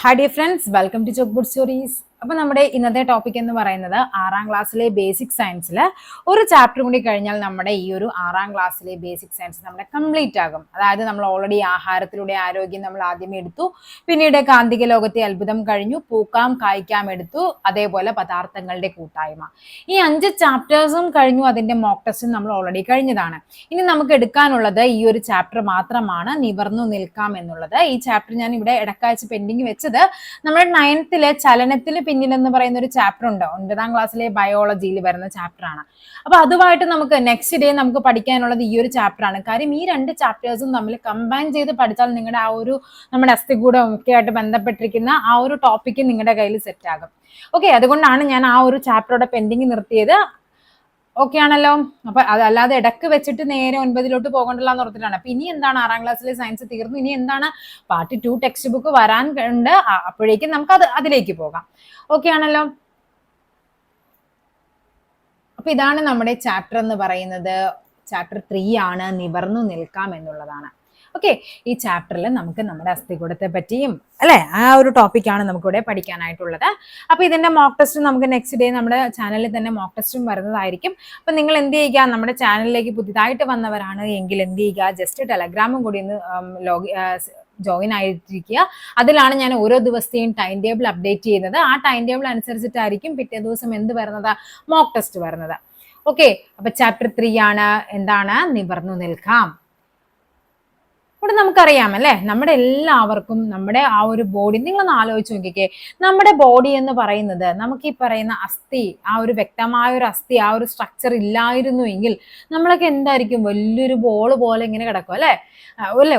Hi dear friends, welcome to chalkboard stories. അപ്പൊ നമ്മുടെ ഇന്നത്തെ ടോപ്പിക് എന്ന് പറയുന്നത് 6ാം ക്ലാസ്സിലെ ബേസിക് സയൻസിൽ ഒരു ചാപ്റ്റർ കൂടി കഴിഞ്ഞാൽ നമ്മുടെ ഈ ഒരു 6ാം ക്ലാസ്സിലെ ബേസിക് സയൻസ് നമ്മുടെ കംപ്ലീറ്റ് ആകും. അതായത് നമ്മൾ ഓൾറെഡി ആഹാരത്തിലൂടെ ആരോഗ്യം നമ്മൾ ആദ്യമേ എടുത്തു, പിന്നീട് കാന്തിക ലോകത്തെ അത്ഭുതം കഴിഞ്ഞു, പൂക്കാം കായ്ക്കാം എടുത്തു, അതേപോലെ പദാർത്ഥങ്ങളുടെ കൂട്ടായ്മ. ഈ 5 ചാപ്റ്റേഴ്സും കഴിഞ്ഞു. അതിന്റെ മോക്ക് ടെസ്റ്റും നമ്മൾ ഓൾറെഡി കഴിഞ്ഞതാണ്. ഇനി നമുക്ക് എടുക്കാനുള്ളത് ഈ ഒരു ചാപ്റ്റർ മാത്രമാണ്, നിവർന്നു നിൽക്കാം എന്നുള്ളത്. ഈ ചാപ്റ്റർ ഞാൻ ഇവിടെ ഇടക്കാഴ്ച പെൻഡിങ് വെച്ചത് നമ്മുടെ 9th ചലനത്തിന് പിന്നിൽ എന്ന് പറയുന്ന ഒരു ചാപ്റ്റർ ഉണ്ട്. 9ാം ക്ലാസ്സിലെ ബയോളജിയിൽ വരുന്ന ചാപ്റ്റർ ആണ്. അപ്പൊ അതുമായിട്ട് നമുക്ക് നെക്സ്റ്റ് ഡേ നമുക്ക് പഠിക്കാനുള്ളത് ഈ ഒരു ചാപ്റ്റർ ആണ്. കാര്യം ഈ 2 ചാപ്റ്റേഴ്സും തമ്മിൽ കമ്പൈൻ ചെയ്ത് പഠിച്ചാൽ നിങ്ങളുടെ ആ ഒരു നമ്മുടെ അസ്ഥികൂടം ഒക്കെ ആയിട്ട് ബന്ധപ്പെട്ടിരിക്കുന്ന ആ ഒരു ടോപ്പിക്ക് നിങ്ങളുടെ കയ്യിൽ സെറ്റ് ആകും. ഓക്കെ, അതുകൊണ്ടാണ് ഞാൻ ആ ഒരു ചാപ്റ്ററുടെ പെൻഡിങ് നിർത്തിയത്. ഓക്കെ ആണല്ലോ. അപ്പൊ അതല്ലാതെ ഇടക്ക് വെച്ചിട്ട് നേരെ 9ിലോട്ട് പോകണ്ടല്ലോ എന്ന് ഓർത്തിട്ടാണ്. അപ്പൊ ഇനി എന്താണ് 6ാം ക്ലാസ്സിലെ സയൻസ് തീർന്നു, ഇനി എന്താണ് പാർട്ട് 2 ടെക്സ്റ്റ് ബുക്ക് വരാൻ ഉണ്ട്. അപ്പോഴേക്കും നമുക്ക് അതിലേക്ക് പോകാം. ഓക്കെ ആണല്ലോ. അപ്പൊ ഇതാണ് നമ്മുടെ ചാപ്റ്റർ എന്ന് പറയുന്നത്. ചാപ്റ്റർ 3 ആണ്, നിവർന്നു നിൽക്കാം എന്നുള്ളതാണ്. ഓക്കെ, ഈ ചാപ്റ്ററിൽ നമുക്ക് നമ്മുടെ അസ്ഥികൂടത്തെ പറ്റിയും അല്ലെ ആ ഒരു ടോപ്പിക്കാണ് നമുക്കിവിടെ പഠിക്കാനായിട്ടുള്ളത്. അപ്പൊ ഇതിന്റെ മോക്ക് ടെസ്റ്റ് നമുക്ക് നെക്സ്റ്റ് ഡേ നമ്മുടെ ചാനലിൽ തന്നെ മോക്ക് ടെസ്റ്റും വരുന്നതായിരിക്കും. അപ്പൊ നിങ്ങൾ എന്ത് ചെയ്യുക, നമ്മുടെ ചാനലിലേക്ക് പുതിയതായിട്ട് വന്നവരാണ് എങ്കിൽ എന്ത് ചെയ്യുക, ജസ്റ്റ് ടെലഗ്രാമും കൂടി ഒന്ന് ജോയിൻ ആയിരിക്കുക. അതിലാണ് ഞാൻ ഓരോ ദിവസത്തെയും ടൈം ടേബിൾ അപ്ഡേറ്റ് ചെയ്യുന്നത്. ആ ടൈം ടേബിൾ അനുസരിച്ചിട്ടായിരിക്കും പിറ്റേ ദിവസം എന്ത് വരുന്നത്, മോക്ക് ടെസ്റ്റ് വരുന്നത്. ഓക്കെ, അപ്പൊ ചാപ്റ്റർ 3 ആണ്, എന്താണ്, നിവർന്നു നിൽക്കാം. ഇവിടെ നമുക്കറിയാം അല്ലെ, നമ്മുടെ എല്ലാവർക്കും നമ്മുടെ ആ ഒരു ബോഡി നിങ്ങളൊന്ന് ആലോചിച്ച് നോക്കിക്കേ. നമ്മുടെ ബോഡി എന്ന് പറയുന്നത് നമുക്ക് ഈ പറയുന്ന അസ്ഥി, ആ ഒരു വ്യക്തമായ ഒരു അസ്ഥി, ആ ഒരു സ്ട്രക്ചർ ഇല്ലായിരുന്നു എങ്കിൽ നമ്മളൊക്കെ എന്തായിരിക്കും, വലിയൊരു ബോൾ പോലെ ഇങ്ങനെ കിടക്കും അല്ലെ.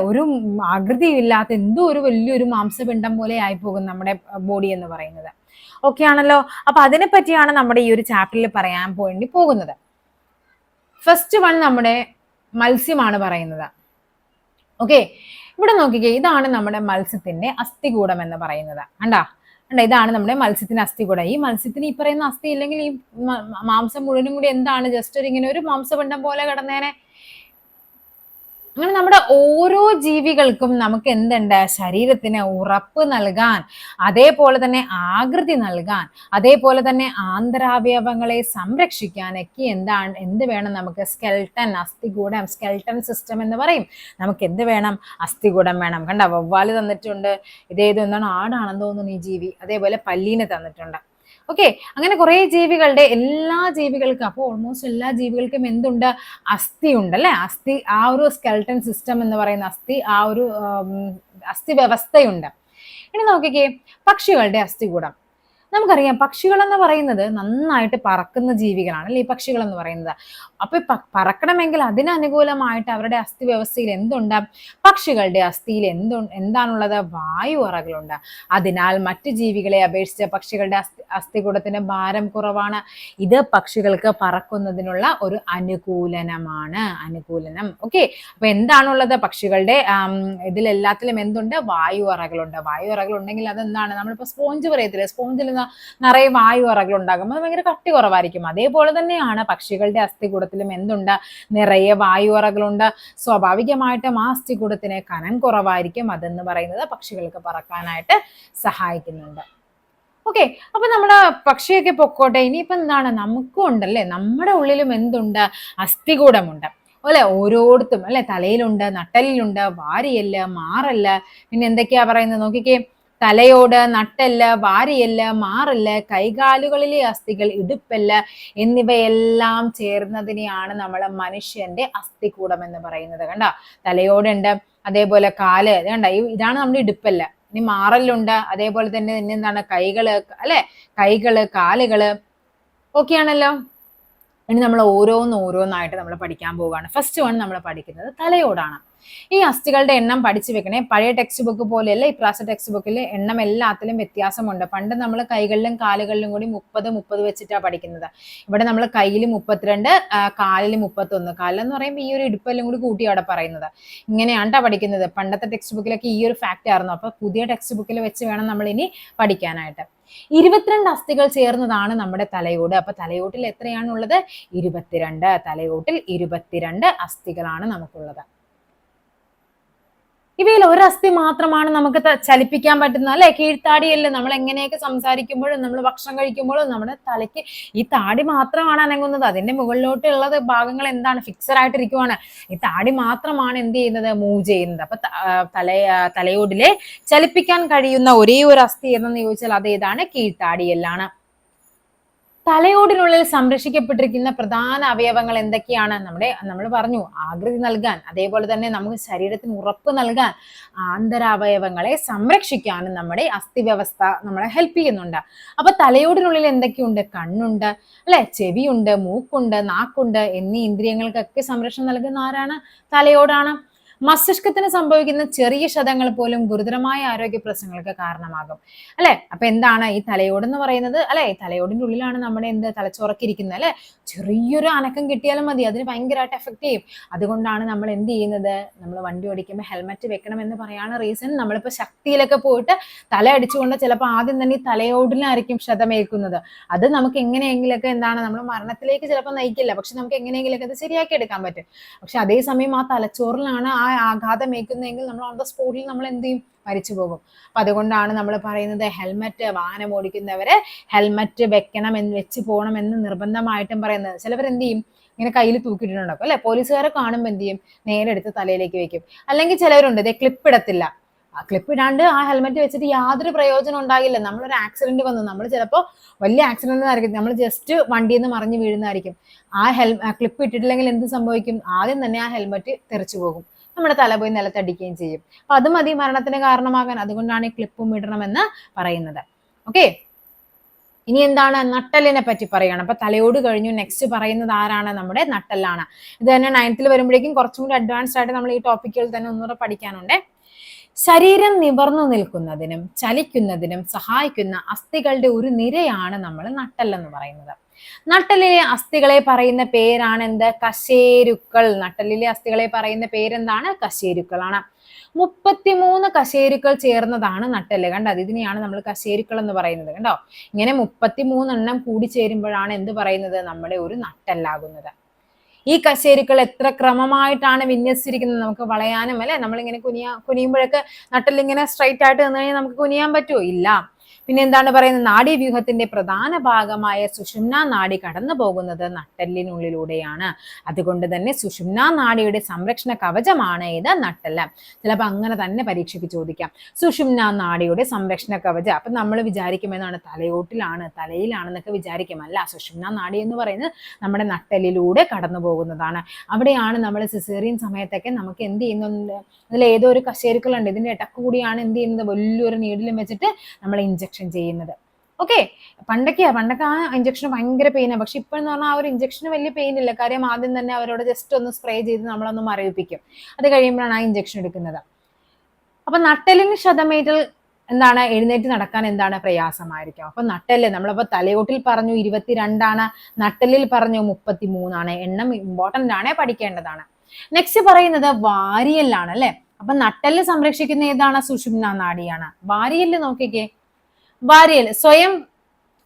ഒരു ആകൃതി ഇല്ലാത്ത എന്തോ ഒരു വലിയൊരു മാംസപിണ്ഡം പോലെ ആയിപ്പോകും നമ്മുടെ ബോഡി എന്ന് പറയുന്നത്. ഓക്കെ ആണല്ലോ. അപ്പൊ അതിനെ പറ്റിയാണ് നമ്മുടെ ഈ ഒരു ചാപ്റ്ററിൽ പറയാൻ വേണ്ടി പോകുന്നത്. ഫസ്റ്റ് വൺ നമ്മുടെ മത്സ്യമാണ് പറയുന്നത്. ഓക്കെ, ഇവിടെ നോക്കിക്കേ, ഇതാണ് നമ്മുടെ മത്സ്യത്തിന്റെ അസ്ഥികൂടം എന്ന് പറയുന്നത്. കണ്ടാ, ഇതാണ് നമ്മുടെ മത്സ്യത്തിന്റെ അസ്ഥികൂടം. ഈ മത്സ്യത്തിന് ഈ പറയുന്ന അസ്ഥി ഇല്ലെങ്കിൽ ഈ മാംസം മുഴുവനും കൂടി എന്താണ്, ജസ്റ്റ് ഇങ്ങനെ ഒരു മാംസപിണ്ഡം പോലെ കിടന്നേനെ. അങ്ങനെ നമ്മുടെ ഓരോ ജീവികൾക്കും നമുക്ക് എന്തുണ്ട്, ശരീരത്തിന് ഉറപ്പ് നൽകാൻ, അതേപോലെ തന്നെ ആകൃതി നൽകാൻ, അതേപോലെ തന്നെ ആന്തരാവയവങ്ങളെ സംരക്ഷിക്കാനൊക്കെ എന്ത് വേണം നമുക്ക്, സ്കെൽട്ടൻ, അസ്ഥികൂടം, സ്കെൽട്ടൻ സിസ്റ്റം എന്ന് പറയും. നമുക്ക് എന്ത് വേണം, അസ്ഥികൂടം വേണം. കണ്ട, വവ്വാല് തന്നിട്ടുണ്ട്, ഇതേത് എന്താണ്, ആടാണെന്ന് തോന്നുന്നു ഈ ജീവി. അതേപോലെ പല്ലീനെ തന്നിട്ടുണ്ട്. ഓക്കെ, അങ്ങനെ കുറെ ജീവികളുടെ, എല്ലാ ജീവികൾക്കും, അപ്പോൾ ഓൾമോസ്റ്റ് എല്ലാ ജീവികൾക്കും എന്തുണ്ട്, അസ്ഥി ഉണ്ട് അല്ലെ. അസ്ഥി, ആ ഒരു സ്കെൽട്ടൻ സിസ്റ്റം എന്ന് പറയുന്ന അസ്ഥി, ആ ഒരു അസ്ഥി വ്യവസ്ഥയുണ്ട്. ഇനി നോക്കിക്കേ, പക്ഷികളുടെ അസ്ഥികൂടം. നമുക്കറിയാം പക്ഷികൾ എന്ന് പറയുന്നത് നന്നായിട്ട് പറക്കുന്ന ജീവികളാണ് അല്ലെ, ഈ പക്ഷികൾ എന്ന് പറയുന്നത്. അപ്പൊ പറക്കണമെങ്കിൽ അതിനനുകൂലമായിട്ട് അവരുടെ അസ്ഥി വ്യവസ്ഥയിൽ എന്തുണ്ട്, പക്ഷികളുടെ അസ്ഥിയിൽ എന്താണുള്ളത്, വായു അറകളുണ്ട്. അതിനാൽ മറ്റു ജീവികളെ അപേക്ഷിച്ച് പക്ഷികളുടെ അസ്ഥികൂടത്തിന് ഭാരം കുറവാണ്. ഇത് പക്ഷികൾക്ക് പറക്കുന്നതിനുള്ള ഒരു അനുകൂലനം. ഓക്കെ, അപ്പൊ എന്താണുള്ളത്, പക്ഷികളുടെ ഇതിലെല്ലാത്തിലും എന്തുണ്ട്, വായു അറകളുണ്ട്. വായു അറകൾ ഉണ്ടെങ്കിൽ അതെന്താണ്, നമ്മളിപ്പോ സ്പോഞ്ച് പറയത്തില്ലേ, സ്പോഞ്ചിൽ നിറയെ വായു അറകൾ ഉണ്ടാകും, അത് ഭയങ്കര കട്ടി കുറവായിരിക്കും. അതേപോലെ തന്നെയാണ് പക്ഷികളുടെ അസ്ഥികൂടത്തിലും എന്തുണ്ട്, നിറയെ വായു അറകളുണ്ട്. സ്വാഭാവികമായിട്ടും ആ അസ്ഥികൂടത്തിന് കനം കുറവായിരിക്കും. അതെന്ന് പറയുന്നത് പക്ഷികൾക്ക് പറക്കാനായിട്ട് സഹായിക്കുന്നുണ്ട്. ഓക്കെ, അപ്പൊ നമ്മുടെ പക്ഷിയൊക്കെ പൊക്കോട്ടെ. ഇനിയിപ്പോ എന്താണ്, നമുക്കും ഉണ്ടല്ലേ, നമ്മുടെ ഉള്ളിലും എന്തുണ്ട്, അസ്ഥികൂടമുണ്ട് അല്ലെ. ഓരോരുത്തും അല്ലെ, തലയിലുണ്ട്, നട്ടലിലുണ്ട്, വാരിയല്ല്, മാറല്ല്, പിന്നെ എന്തൊക്കെയാ പറയുന്നത് നോക്കിക്കേ, തലയോട്, നട്ടെല്ല്, വാരിയല്ല്, മാറല്ല്, കൈകാലുകളിലെ അസ്ഥികൾ, ഇടുപ്പല്ല് എന്നിവയെല്ലാം ചേർന്നതിനെയാണ് നമ്മൾ മനുഷ്യന്റെ അസ്ഥികൂടം എന്ന് പറയുന്നത്. കണ്ട, തലയോടുണ്ട്, അതേപോലെ കാല്, കണ്ട, ഇതാണ് നമ്മുടെ ഇടുപ്പല്ല്. ഇനി മാറല്ലുണ്ട്, അതേപോലെ തന്നെ എന്താണ്, കൈകള് അല്ലെ, കൈകള്, കാലുകള്. ഓക്കെ ആണല്ലോ. ഇനി നമ്മൾ ഓരോന്നായിട്ട് നമ്മൾ പഠിക്കാൻ പോവുകയാണ്. ഫസ്റ്റ് വൺ നമ്മൾ പഠിക്കുന്നത് തലയോടാണ്. ഈ അസ്ഥികളുടെ എണ്ണം പഠിച്ചു വെക്കണേ. പഴയ ടെക്സ്റ്റ് ബുക്ക് പോലെയല്ല, ഇപ്രാവശ്യ ടെക്സ്റ്റ് ബുക്കിൽ എണ്ണം എല്ലാത്തിലും വ്യത്യാസമുണ്ട്. പണ്ട് നമ്മൾ കൈകളിലും കാലുകളിലും കൂടി 30 വെച്ചിട്ടാണ് പഠിക്കുന്നത്. ഇവിടെ നമ്മൾ കയ്യിൽ 32, കാലിൽ 31. കാലെന്ന് പറയുമ്പോൾ ഈ ഒരു ഇടുപ്പെല്ലാം കൂടി കൂട്ടി അവിടെ പറയുന്നത്. ഇങ്ങനെയാണ് പഠിക്കുന്നത്. പണ്ടത്തെ ടെക്സ്റ്റ് ബുക്കിലൊക്കെ ഈ ഒരു ഫാക്റ്റ് ആയിരുന്നു. അപ്പൊ പുതിയ ടെക്സ്റ്റ് ബുക്കിൽ വെച്ച് വേണം നമ്മൾ ഇനി പഠിക്കാനായിട്ട്. 22 അസ്ഥികൾ ചേർന്നതാണ് നമ്മുടെ തലയോട്. അപ്പൊ തലയോട്ടിൽ എത്രയാണുള്ളത്, 22. തലയോട്ടിൽ 22 അസ്ഥികളാണ് നമുക്കുള്ളത്. ഇവയിൽ ഒരു അസ്ഥി മാത്രമാണ് നമുക്ക് ചലിപ്പിക്കാൻ പറ്റുന്നത്, അല്ലെ? കീഴ്ത്താടിയല്ലേ. നമ്മൾ എങ്ങനെയൊക്കെ സംസാരിക്കുമ്പോഴും നമ്മൾ ഭക്ഷണം കഴിക്കുമ്പോഴും നമ്മുടെ തലയ്ക്ക് ഈ താടി മാത്രമാണ് അനങ്ങുന്നത്. അതിന്റെ മുകളിലോട്ടുള്ളത് ഭാഗങ്ങൾ എന്താണ്? ഫിക്സഡ് ആയിട്ടിരിക്കുവാണ്. ഈ താടി മാത്രമാണ് എന്ത് ചെയ്യുന്നത്? മൂവ് ചെയ്യുന്നത്. അപ്പൊ തലയോടിലെ ചലിപ്പിക്കാൻ കഴിയുന്ന ഒരേ ഒരു അസ്ഥി എന്നു ചോദിച്ചാൽ അത് ഏതാണ്? കീഴ്ത്താടിയല്ലാണ്. തലയോടിനുള്ളിൽ സംരക്ഷിക്കപ്പെട്ടിരിക്കുന്ന പ്രധാന അവയവങ്ങൾ എന്തൊക്കെയാണ്? നമ്മൾ പറഞ്ഞു ആകൃതി നൽകാൻ, അതേപോലെ തന്നെ നമുക്ക് ശരീരത്തിന് ഉറപ്പ് നൽകാൻ, ആന്തരാവയവങ്ങളെ സംരക്ഷിക്കാനും നമ്മുടെ അസ്ഥിവ്യവസ്ഥ നമ്മളെ ഹെൽപ്പ് ചെയ്യുന്നുണ്ട്. അപ്പൊ തലയോടിനുള്ളിൽ എന്തൊക്കെയുണ്ട്? കണ്ണുണ്ട്, അല്ലെ? ചെവിയുണ്ട്, മൂക്കുണ്ട്, നാക്കുണ്ട് എന്നീ ഇന്ദ്രിയങ്ങൾക്കൊക്കെ സംരക്ഷണം നൽകുന്ന ആരാണ്? തലയോടാണ്. മസ്തിഷ്കത്തിന് സംഭവിക്കുന്ന ചെറിയ ക്ഷതങ്ങൾ പോലും ഗുരുതരമായ ആരോഗ്യ പ്രശ്നങ്ങൾക്ക് കാരണമാകും, അല്ലെ? അപ്പൊ എന്താണ് ഈ തലയോട് എന്ന് പറയുന്നത്? അല്ലെ, തലയോടിന്റെ ഉള്ളിലാണ് നമ്മുടെ തലച്ചോറൊക്കെ ഇരിക്കുന്നത്, അല്ലെ? ചെറിയൊരു അനക്കം കിട്ടിയാലും മതി, അതിന് ഭയങ്കരമായിട്ട് എഫക്ട് ചെയ്യും. അതുകൊണ്ടാണ് നമ്മൾ എന്ത് ചെയ്യുന്നത്? നമ്മൾ വണ്ടി ഓടിക്കുമ്പോൾ ഹെൽമെറ്റ് വെക്കണം എന്ന് പറയാനുള്ള റീസൺ, നമ്മളിപ്പോ ശക്തിയിലൊക്കെ പോയിട്ട് തല അടിച്ചുകൊണ്ട് ചിലപ്പോൾ ആദ്യം തന്നെ ഈ തലയോടിലായിരിക്കും ക്ഷതമേൽക്കുന്നത്. അത് നമുക്ക് എങ്ങനെയെങ്കിലൊക്കെ എന്താണ്, നമ്മൾ മരണത്തിലേക്ക് ചിലപ്പോൾ നയിക്കില്ല, പക്ഷെ നമുക്ക് എങ്ങനെയെങ്കിലൊക്കെ അത് ശരിയാക്കി എടുക്കാൻ പറ്റും. പക്ഷെ അതേസമയം ആ തലച്ചോറിലാണ് ആ ആഘാതം ഏൽക്കുന്നതെങ്കിൽ നമ്മൾ ഓൺ ദ സ്പോട്ടിൽ നമ്മൾ എന്ത് ചെയ്യും? മരിച്ചു പോകും. അപ്പൊ അതുകൊണ്ടാണ് നമ്മൾ പറയുന്നത് ഹെൽമെറ്റ്, വാഹനം ഓടിക്കുന്നവരെ ഹെൽമെറ്റ് വെക്കണം എന്ന് വെച്ച് പോകണം എന്ന് നിർബന്ധമായിട്ടും പറയുന്നത്. ചിലവർ എന്ത് ചെയ്യും? ഇങ്ങനെ കയ്യിൽ തൂക്കിയിട്ടുണ്ടാക്കും, അല്ലെ? പോലീസുകാരെ കാണുമ്പോൾ എന്ത് ചെയ്യും? നേരെ എടുത്ത് തലയിലേക്ക് വെക്കും. അല്ലെങ്കിൽ ചിലവരുണ്ട് ക്ലിപ്പ് ഇടത്തില്ല. ആ ക്ലിപ്പ് ഇടാണ്ട് ആ ഹെൽമെറ്റ് വെച്ചിട്ട് യാതൊരു പ്രയോജനം ഉണ്ടാകില്ല. നമ്മളൊരു ആക്സിഡന്റ് വന്നു, നമ്മൾ ചിലപ്പോൾ വലിയ ആക്സിഡന്റ് ആയിരിക്കും, നമ്മൾ ജസ്റ്റ് വണ്ടിയിൽ നിന്ന് മറിഞ്ഞ് വീഴുന്നതായിരിക്കും. ക്ലിപ്പ് ഇട്ടിട്ടില്ലെങ്കിൽ എന്ത് സംഭവിക്കും? ആദ്യം തന്നെ ആ ഹെൽമെറ്റ് തെറിച്ചു പോകും, നമ്മുടെ തല പോയി നിലത്തടിക്കുകയും ചെയ്യും. അപ്പൊ അത് മതി മരണത്തിന് കാരണമാകാൻ. അതുകൊണ്ടാണ് ഈ ക്ലിപ്പും ഇടണമെന്ന് പറയുന്നത്. ഓക്കെ, ഇനി എന്താണ്? നട്ടലിനെ പറ്റി പറയണം. അപ്പൊ തലയോട് കഴിഞ്ഞു, നെക്സ്റ്റ് പറയുന്നത് ആരാണ്? നമ്മുടെ നട്ടലാണ്. ഇത് തന്നെ 9th വരുമ്പോഴേക്കും കുറച്ചും കൂടി അഡ്വാൻസ്ഡ് ആയിട്ട് നമ്മൾ ഈ ടോപ്പിക്കുകൾ തന്നെ ഒന്നുകൂടെ പഠിക്കാനുണ്ട്. ശരീരം നിവർന്നു നിൽക്കുന്നതിനും ചലിക്കുന്നതിനും സഹായിക്കുന്ന അസ്ഥികളുടെ ഒരു നിരയാണ് നമ്മൾ നട്ടെല്ലെന്ന് പറയുന്നത്. നട്ടലിലെ അസ്ഥികളെ പറയുന്ന പേരാണ് എന്ത്? കശേരുക്കൾ. നട്ടലിലെ അസ്ഥികളെ പറയുന്ന പേരെന്താണ്? കശേരുക്കളാണ്. 33 കശേരുക്കൾ ചേർന്നതാണ് നട്ടെല്ല്. കണ്ടോ, ഇതിനെയാണ് നമ്മൾ കശേരുക്കൾ എന്ന് പറയുന്നത്. കണ്ടോ, ഇങ്ങനെ 33 എണ്ണം കൂടി ചേരുമ്പോഴാണ് എന്ത് പറയുന്നത്? നമ്മുടെ ഒരു നട്ടെല്ലാകുന്നത്. ഈ കശേരുക്കൾ എത്ര ക്രമമായിട്ടാണ് വിന്യസിച്ചിരിക്കുന്നത്? നമുക്ക് വളയാനും, അല്ലെ? നമ്മളിങ്ങനെ കുനിയുമ്പോഴൊക്കെ നട്ടെല്ലിങ്ങനെ സ്ട്രൈറ്റ് ആയിട്ട് നിന്ന് കഴിഞ്ഞാൽ നമുക്ക് കുനിയാൻ പറ്റുമോ? ഇല്ല. പിന്നെ എന്താണ് പറയുന്നത്? നാഡീവ്യൂഹത്തിന്റെ പ്രധാന ഭാഗമായ സുഷുമ്നാ നാഡി കടന്നു പോകുന്നത് നട്ടെല്ലിനുള്ളിലൂടെയാണ്. അതുകൊണ്ട് തന്നെ സുഷുമ്നാ നാഡിയുടെ സംരക്ഷണ കവചമാണ് ഇത്? നട്ടെല്ല്. ചിലപ്പോൾ അങ്ങനെ തന്നെ പരീക്ഷയ്ക്ക് ചോദിക്കാം, സുഷുമ്നാ നാഡിയുടെ സംരക്ഷണ കവചം. അപ്പൊ നമ്മൾ വിചാരിക്കുമെന്നാണ് തലയോട്ടിലാണ്, തലയിലാണെന്നൊക്കെ വിചാരിക്കും. അല്ല, സുഷുമ്നാ നാഡി എന്ന് പറയുന്നത് നമ്മുടെ നട്ടെല്ലിലൂടെ കടന്നു പോകുന്നതാണ്. അവിടെയാണ് നമ്മൾ സിസേറിയൻ സമയത്തൊക്കെ നമുക്ക് എന്ത് ചെയ്യുന്നുണ്ട്? അതിൽ ഏതോ ഒരു കശേരുക്കളുണ്ട്, ഇതിന്റെ ഇടക്ക് കൂടിയാണ് എന്ത് ചെയ്യുന്നത്? വലിയൊരു നീഡിലും വെച്ചിട്ട് നമ്മൾ ഇഞ്ചക്ഷൻ ചെയ്യുന്നത്. ഓക്കെ, പണ്ടൊക്കെ ആ ഇഞ്ചക്ഷൻ ഭയങ്കര പെയിനാണ്. പക്ഷെ ഇപ്പോഴെന്ന് പറഞ്ഞാൽ ആ ഒരു ഇഞ്ചക്ഷന് വലിയ പെയിൻ ഇല്ല. കാര്യം ആദ്യം തന്നെ അവരോട് ജസ്റ്റ് ഒന്ന് സ്പ്രേ ചെയ്ത് നമ്മളൊന്ന് മരവിപ്പിക്കും. അത് കഴിയുമ്പോഴാണ് ആ ഇഞ്ചക്ഷൻ എടുക്കുന്നത്. അപ്പൊ നട്ടെല്ലിന് ക്ഷതമേറ്റാൽ എന്താണ്? എഴുന്നേറ്റ് നടക്കാൻ എന്താണ്? പ്രയാസമായിരിക്കും. അപ്പൊ നട്ടെല്ല് നമ്മളപ്പോ തലയോട്ടിൽ പറഞ്ഞു 22ആണ്, നട്ടെല്ലിൽ പറഞ്ഞു 33ആണ്. എണ്ണം ഇമ്പോർട്ടന്റ് ആണ്, പഠിക്കേണ്ടതാണ്. നെക്സ്റ്റ് പറയുന്നത് വാരിയല്ലാണ്, അല്ലെ? അപ്പൊ നട്ടെല്ല് സംരക്ഷിക്കുന്ന ഏതാണ്? സുഷുമ്നാ നാഡിയാണ്. വാരിയല്ല് നോക്കിക്കേ, വാരിയല് സ്വയം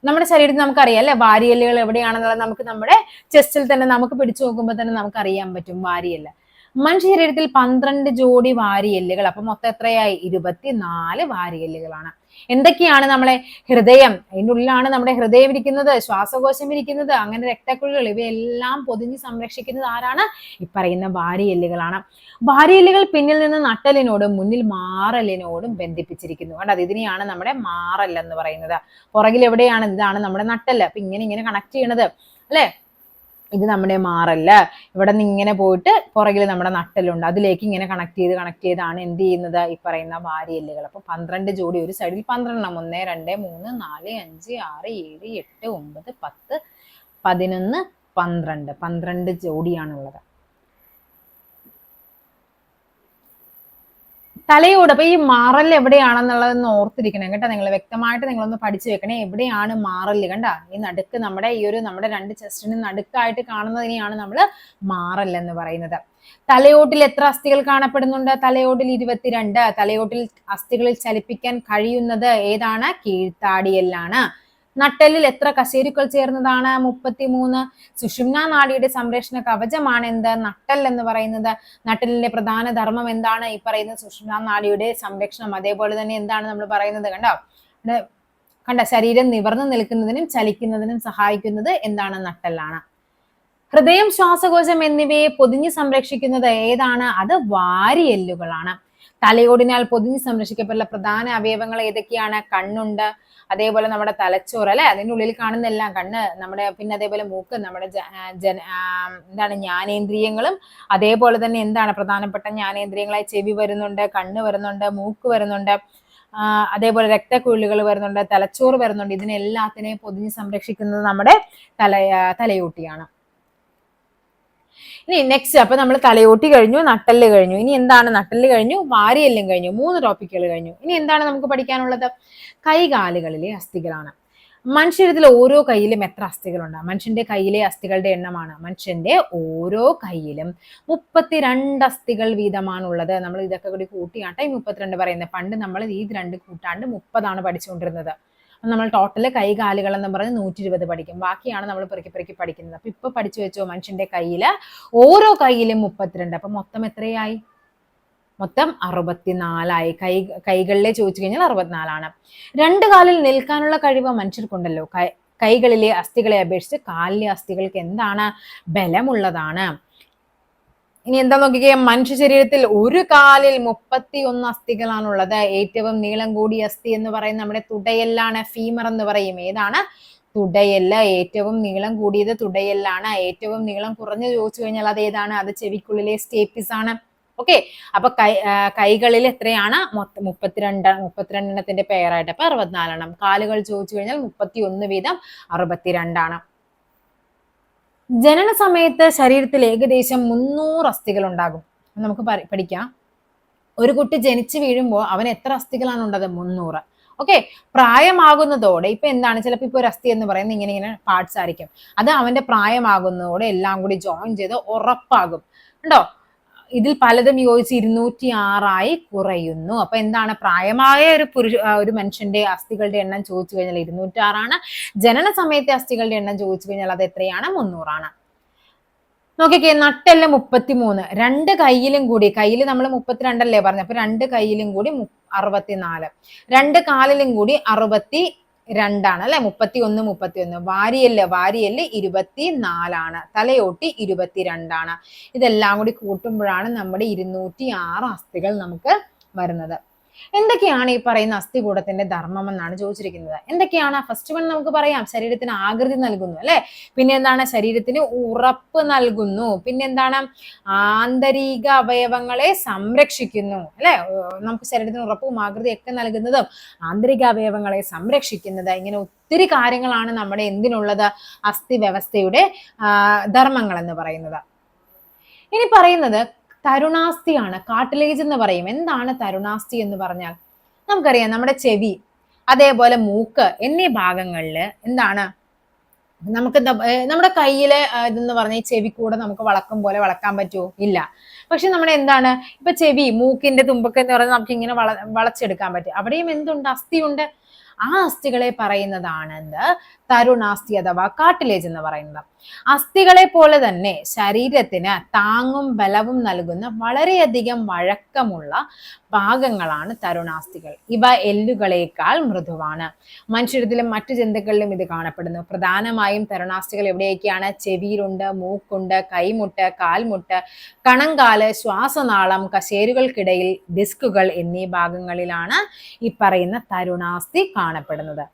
നമ്മുടെ ശരീരത്തിൽ നമുക്കറിയാം, അല്ലെ? വാരിയല്ലുകൾ എവിടെയാണെന്നുള്ളത് നമുക്ക് നമ്മുടെ ചെസ്റ്റിൽ തന്നെ നമുക്ക് പിടിച്ചു നോക്കുമ്പോൾ തന്നെ നമുക്ക് അറിയാൻ പറ്റും വാരിയല്ല്. മനുഷ്യ ശരീരത്തിൽ 12 ജോഡി വാരിയല്ലുകൾ. അപ്പൊ മൊത്തം എത്രയായി? 24 വാരിയല്ലുകളാണ്. എന്തൊക്കെയാണ്? നമ്മളെ ഹൃദയം, അതിൻ്റെ ഉള്ളിലാണ് നമ്മുടെ ഹൃദയം ഇരിക്കുന്നത്, ശ്വാസകോശം ഇരിക്കുന്നത്, അങ്ങനെ രക്തക്കുഴലുകൾ, ഇവയെല്ലാം പൊതിഞ്ഞ് സംരക്ഷിക്കുന്നത് ആരാണ്? ഈ പറയുന്ന വാരിയല്ലുകളാണ്. വാരിയല്ലുകൾ പിന്നിൽ നിന്ന് നട്ടെല്ലിനോടും മുന്നിൽ മാറലിനോടും ബന്ധിപ്പിച്ചിരിക്കുന്നു. കണ്ടോ, ഇതിനെയാണ് നമ്മുടെ മാറൽ എന്ന് പറയുന്നത്. പുറകിൽ എവിടെയാണ്? ഇതാണ് നമ്മുടെ നട്ടെല്ല്. അപ്പൊ ഇങ്ങനെ കണക്ട് ചെയ്യണത്, അല്ലെ? ഇത് നമ്മുടെ മാറല്ല്. ഇവിടെ നിന്ന് ഇങ്ങനെ പോയിട്ട് പുറകിൽ നമ്മുടെ നട്ടെല്ലുണ്ട്, അതിലേക്ക് ഇങ്ങനെ കണക്ട് ചെയ്താണ് എന്ത് ചെയ്യുന്നത്? ഈ പറയുന്ന വാരിയല്ലുകൾ. അപ്പൊ 12 ജോഡി, ഒരു സൈഡിൽ 12 എണ്ണം. 1 2 3 4 5 6 7 8 9 10 11 12 ജോഡിയാണുള്ളത്. തലയോട്. അപ്പൊ ഈ മാറൽ എവിടെയാണെന്നുള്ളതെന്ന് ഓർത്തിരിക്കണം കേട്ടോ. നിങ്ങൾ വ്യക്തമായിട്ട് നിങ്ങളൊന്ന് പഠിച്ചു വെക്കണേ. എവിടെയാണ് മാറല്? കണ്ട, ഈ നടുക്ക് നമ്മുടെ നമ്മുടെ 2 ചെസ്റ്റിന് നടുക്കായിട്ട് കാണുന്നതിനെയാണ് നമ്മൾ മാറൽ എന്ന് പറയുന്നത്. തലയോട്ടിൽ എത്ര അസ്ഥികൾ കാണപ്പെടുന്നുണ്ട്? തലയോട്ടിൽ 22. തലയോട്ടിൽ അസ്ഥികളിൽ ചലിപ്പിക്കാൻ കഴിയുന്നത് ഏതാണ്? കീഴ്ത്താടിയല്ലാണ്. നട്ടെല്ലിൽ എത്ര കശേരുക്കൾ ചേർന്നതാണ്? 33. സുഷുമ്നാ നാഡിയുടെ സംരക്ഷണ കവചമാണ് എന്ത്? നട്ടെൽ എന്ന് പറയുന്നത്. നട്ടെല്ലിന്റെ പ്രധാന ധർമ്മം എന്താണ്? ഈ പറയുന്ന സുഷുമ്നാ നാഡിയുടെ സംരക്ഷണം. അതേപോലെ തന്നെ എന്താണ് നമ്മൾ പറയുന്നത്? കണ്ട ശരീരം നിവർന്നു നിൽക്കുന്നതിനും ചലിക്കുന്നതിനും സഹായിക്കുന്നത് എന്താണ്? നട്ടെല്ലാണ്. ഹൃദയം, ശ്വാസകോശം എന്നിവയെ പൊതിഞ്ഞ് സംരക്ഷിക്കുന്നത് ഏതാണ്? അത് വാരിയെല്ലുകളാണ്. തലയോടിനാൽ പൊതിഞ്ഞ് സംരക്ഷിക്കപ്പെടുന്ന പ്രധാന അവയവങ്ങൾ ഏതൊക്കെയാണ്? കണ്ണുണ്ട്, അതേപോലെ നമ്മുടെ തലച്ചോറ് അല്ലെ, അതിൻ്റെ ഉള്ളിൽ കാണുന്ന എല്ലാം കണ്ണ്, നമ്മുടെ പിന്നെ അതേപോലെ മൂക്ക്, നമ്മുടെ എന്താണ് ജ്ഞാനേന്ദ്രിയങ്ങളും, അതേപോലെ തന്നെ എന്താണ് പ്രധാനപ്പെട്ട ജ്ഞാനേന്ദ്രിയങ്ങളായി ചെവി വരുന്നുണ്ട്, കണ്ണ് വരുന്നുണ്ട്, മൂക്ക് വരുന്നുണ്ട്, അതേപോലെ രക്തക്കുഴലുകൾ വരുന്നുണ്ട്, തലച്ചോറ് വരുന്നുണ്ട്. ഇതിനെല്ലാത്തിനെയും പൊതിഞ്ഞ് സംരക്ഷിക്കുന്നത് നമ്മുടെ തലയോട്ടിയാണ്. ഇനി നെക്സ്റ്റ്, അപ്പൊ നമ്മൾ തലയോട്ടി കഴിഞ്ഞു, നട്ടെല്ല് കഴിഞ്ഞു. ഇനി എന്താണ്? നട്ടെല്ല് കഴിഞ്ഞു, വാരിയെല്ലും കഴിഞ്ഞു. 3 ടോപ്പിക്കുകൾ കഴിഞ്ഞു. ഇനി എന്താണ് നമുക്ക് പഠിക്കാനുള്ളത്? കൈകാലുകളിലെ അസ്ഥികളാണ്. മനുഷ്യരിൽ ഓരോ കൈയിലും എത്ര അസ്ഥികളുണ്ട്? മനുഷ്യന്റെ കയ്യിലെ അസ്ഥികളുടെ എണ്ണമാണ്. മനുഷ്യന്റെ ഓരോ കൈയിലും 32 അസ്ഥികൾ വീതമാണുള്ളത്. നമ്മൾ ഇതൊക്കെ കൂടി കൂട്ടിയാട്ടെ 32 പറയുന്നത്. പണ്ട് നമ്മൾ ഈ 2 കൂട്ടാണ്ട് 30 പഠിച്ചുകൊണ്ടിരുന്നത്. നമ്മൾ ടോട്ടല് കൈകാലുകൾ എന്ന് പറഞ്ഞ് 120 പഠിക്കും. ബാക്കിയാണ് നമ്മൾ പെറുക്കി പഠിക്കുന്നത്. അപ്പൊ ഇപ്പൊ പഠിച്ചു വെച്ചോ, മനുഷ്യന്റെ കയ്യില് ഓരോ കൈയിലും 32. അപ്പൊ മൊത്തം എത്രയായി? മൊത്തം 64ആയി. കൈകളിലെ ചോദിച്ചു കഴിഞ്ഞാൽ 64ആണ്. 2 കാലിൽ നിൽക്കാനുള്ള കഴിവ് മനുഷ്യർക്കുണ്ടല്ലോ. കൈകളിലെ അസ്ഥികളെ അപേക്ഷിച്ച് കാലിലെ അസ്ഥികൾക്ക് എന്താണ്? ബലമുള്ളതാണ്. ഇനി എന്താ നോക്കിക്കേ, മനുഷ്യ ശരീരത്തിൽ ഒരു കാലിൽ 31 അസ്ഥികളാണുള്ളത്. ഏറ്റവും നീളം കൂടിയ അസ്ഥി എന്ന് പറയുന്നത് നമ്മുടെ തുടയെല്ലാണ്. ഫീമർ എന്ന് പറയും. ഏതാണ്? തുടയെല്ല്. ഏറ്റവും നീളം കൂടിയത് തുടയെല്ലാണ്. ഏറ്റവും നീളം കുറഞ്ഞത് ചോദിച്ചു കഴിഞ്ഞാൽ അത് ഏതാണ്? അത് ചെവിക്കുള്ളിലെ സ്റ്റേപ്പിസ് ആണ്. ഓക്കെ, അപ്പൊ കൈകളിൽ എത്രയാണ്? 32 എണ്ണത്തിന്റെ പേരായിട്ട്. അപ്പൊ 64 കാലുകൾ ചോദിച്ചു കഴിഞ്ഞാൽ 31 വീതം 62. ജനന സമയത്ത് ശരീരത്തിൽ ഏകദേശം 300 അസ്ഥികൾ ഉണ്ടാകും. നമുക്ക് പഠിക്കാം. ഒരു കുട്ടി ജനിച്ചു വീഴുമ്പോൾ അവൻ എത്ര അസ്ഥികളാണ് ഉള്ളത്? 300. ഓക്കെ, പ്രായമാകുന്നതോടെ ഇപ്പൊ എന്താണ്, ചിലപ്പോൾ ഇപ്പൊ ഒരു അസ്ഥി എന്ന് പറയുന്നത് ഇങ്ങനെ പാർട്സ് ആയിരിക്കും. അത് അവന്റെ പ്രായമാകുന്നതോടെ എല്ലാം കൂടി ജോയിൻ ചെയ്ത് ഉറപ്പാകും. ഉണ്ടോ? ഇതിൽ പലതും യോജിച്ച് 206 കുറയുന്നു. അപ്പൊ എന്താണ്? പ്രായമായ ഒരു മനുഷ്യന്റെ അസ്ഥികളുടെ എണ്ണം ചോദിച്ചു കഴിഞ്ഞാൽ 206. ജനന സമയത്തെ അസ്ഥികളുടെ എണ്ണം ചോദിച്ചു കഴിഞ്ഞാൽ അത് എത്രയാണ്? 300. നോക്കിക്കേ, നട്ടെല്ല് 33. 2 കൈയിലും കൂടി, കയ്യിൽ നമ്മൾ 32 പറഞ്ഞു, അപ്പൊ 2 കൈയിലും കൂടി 64. 2 കാലിലും കൂടി 62 അല്ലെ, 31. വാരിയെല്ല് 24. തലയോട്ടി 22. ഇതെല്ലാം കൂടി കൂട്ടുമ്പോഴാണ് നമ്മുടെ 206 അസ്ഥികൾ നമുക്ക് വരുന്നത്. എന്തൊക്കെയാണ് ഈ പറയുന്ന അസ്ഥികൂടത്തിന്റെ ധർമ്മം എന്നാണ് ചോദിച്ചിരിക്കുന്നത്. എന്തൊക്കെയാണ്? ഫസ്റ്റ് വൺ നമുക്ക് പറയാം, ശരീരത്തിന് ആകൃതി നൽകുന്നു അല്ലെ. പിന്നെ എന്താണ്? ശരീരത്തിന് ഉറപ്പ് നൽകുന്നു. പിന്നെ എന്താണ്? ആന്തരിക അവയവങ്ങളെ സംരക്ഷിക്കുന്നു അല്ലെ. നമുക്ക് ശരീരത്തിന് ഉറപ്പും ആകൃതിയും ഒക്കെ നൽകുന്നതും ആന്തരിക അവയവങ്ങളെ സംരക്ഷിക്കുന്നത്. ഇങ്ങനെ ഒത്തിരി കാര്യങ്ങളാണ് നമ്മുടെ എന്തിനുള്ളത്? അസ്ഥി വ്യവസ്ഥയുടെ ധർമ്മങ്ങൾ എന്ന് പറയുന്നത്. ഇനി പറയുന്നത് തരുണാസ്ഥിയാണ്. കാർട്ടിലേജ് എന്ന് പറയും. എന്താണ് തരുണാസ്ഥി എന്ന് പറഞ്ഞാൽ? നമുക്കറിയാം, നമ്മുടെ ചെവി, അതേപോലെ മൂക്ക് എന്നീ ഭാഗങ്ങളിൽ എന്താണ്, നമുക്ക് നമ്മുടെ കയ്യിലെ ഇതെന്ന് പറഞ്ഞ ചെവി കൂടെ നമുക്ക് വളക്കും പോലെ വളക്കാൻ പറ്റുമോ? ഇല്ല. പക്ഷെ നമ്മുടെ എന്താണ്, ഇപ്പൊ ചെവി, മൂക്കിന്റെ തുമ്പൊക്കെ എന്ന് പറഞ്ഞാൽ നമുക്ക് ഇങ്ങനെ വളച്ചെടുക്കാൻ പറ്റും. അവിടെയും എന്തുണ്ട്? അസ്ഥിയുണ്ട്. ആ അസ്ഥികളെ പറയുന്നതാണ് തരുണാസ്ഥി അഥവാ കാർട്ടിലേജ് എന്ന് പറയുന്നത്. അസ്ഥികളെ പോലെ തന്നെ ശരീരത്തിന് താങ്ങും ബലവും നൽകുന്ന വളരെയധികം വഴക്കമുള്ള ഭാഗങ്ങളാണ് തരുണാസ്ഥികൾ. ഇവ എല്ലുകളേക്കാൾ മൃദുവാണ്. മനുഷ്യരിലും മറ്റു ജന്തുക്കളിലും ഇത് കാണപ്പെടുന്നു. പ്രധാനമായും തരുണാസ്ഥികൾ എവിടെയൊക്കെയാണ്? ചെവിയിലുണ്ട്, മൂക്കുണ്ട്, കൈമുട്ട്, കാൽമുട്ട്, കണങ്കാല്, ശ്വാസനാളം, കശേരുകൾക്കിടയിൽ, ഡിസ്കുകൾ എന്നീ ഭാഗങ്ങളിലാണ് ഈ പറയുന്ന തരുണാസ്ഥി കാണപ്പെടുന്നത്.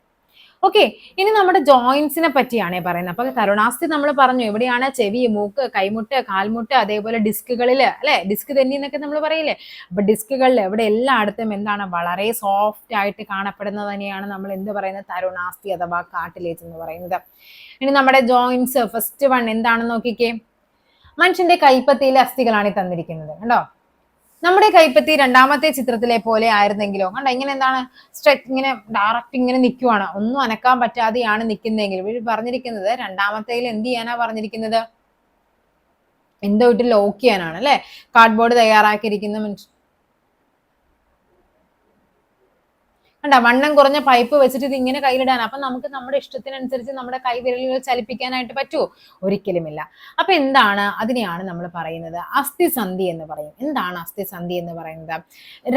ഓക്കെ, ഇനി നമ്മുടെ ജോയിന്റ്സിനെ പറ്റിയാണ് പറയുന്നത്. അപ്പൊ തരുണാസ്ഥി നമ്മൾ പറഞ്ഞു എവിടെയാണ്? ചെവി, മൂക്ക്, കൈമുട്ട്, കാൽമുട്ട്, അതേപോലെ ഡിസ്കുകളിൽ അല്ലെ, ഡിസ്ക് തെന്നി എന്നൊക്കെ നമ്മൾ പറയില്ലേ. അപ്പൊ ഡിസ്കുകളിൽ എവിടെ എല്ലായിടത്തും എന്താണ്? വളരെ സോഫ്റ്റ് ആയിട്ട് കാണപ്പെടുന്നത് തന്നെയാണ് നമ്മൾ എന്ത് പറയുന്നത്? തരുണാസ്ഥി അഥവാ കാർട്ടിലേജ് എന്ന് പറയുന്നത്. ഇനി നമ്മുടെ ജോയിന്റ്സ്, ഫസ്റ്റ് വൺ എന്താണെന്ന് നോക്കിക്കേ. മനുഷ്യന്റെ കൈപ്പത്തിയിലെ അസ്ഥികളാണ് തന്നിരിക്കുന്നത്. കണ്ടോ? നമ്മുടെ കൈപ്പത്തി രണ്ടാമത്തെ ചിത്രത്തിലെ പോലെ ആയിരുന്നെങ്കിലോ? കണ്ടോ, ഇങ്ങനെ എന്താണ്? സ്ട്രെച്ച്, ഇങ്ങനെ ഡയറക്റ്റ് ഇങ്ങനെ നിൽക്കുവാണ്, ഒന്നും അനക്കാൻ പറ്റാതെയാണ് നിൽക്കുന്നതെങ്കിൽ ഇവർ പറഞ്ഞിരിക്കുന്നത് രണ്ടാമത്തേൽ എന്ത് ചെയ്യാനാ പറഞ്ഞിരിക്കുന്നത്? എന്തോ ഇട്ട് ലോക്ക് ചെയ്യാനാണ് അല്ലെ. കാർഡ്ബോർഡ് തയ്യാറാക്കിയിരിക്കുന്ന കണ്ടാ, വണ്ണം കുറഞ്ഞ പൈപ്പ് വെച്ചിട്ട് ഇത് ഇങ്ങനെ കയ്യിലിടാൻ. അപ്പൊ നമുക്ക് നമ്മുടെ ഇഷ്ടത്തിനനുസരിച്ച് നമ്മുടെ കൈവിരലുകൾ ചലിപ്പിക്കാനായിട്ട് പറ്റുമോ? ഒരിക്കലുമില്ല. അപ്പൊ എന്താണ്, അതിനെയാണ് നമ്മൾ പറയുന്നത് അസ്ഥിസന്ധി എന്ന് പറയും. എന്താണ് അസ്ഥിസന്ധി എന്ന് പറയുന്നത്?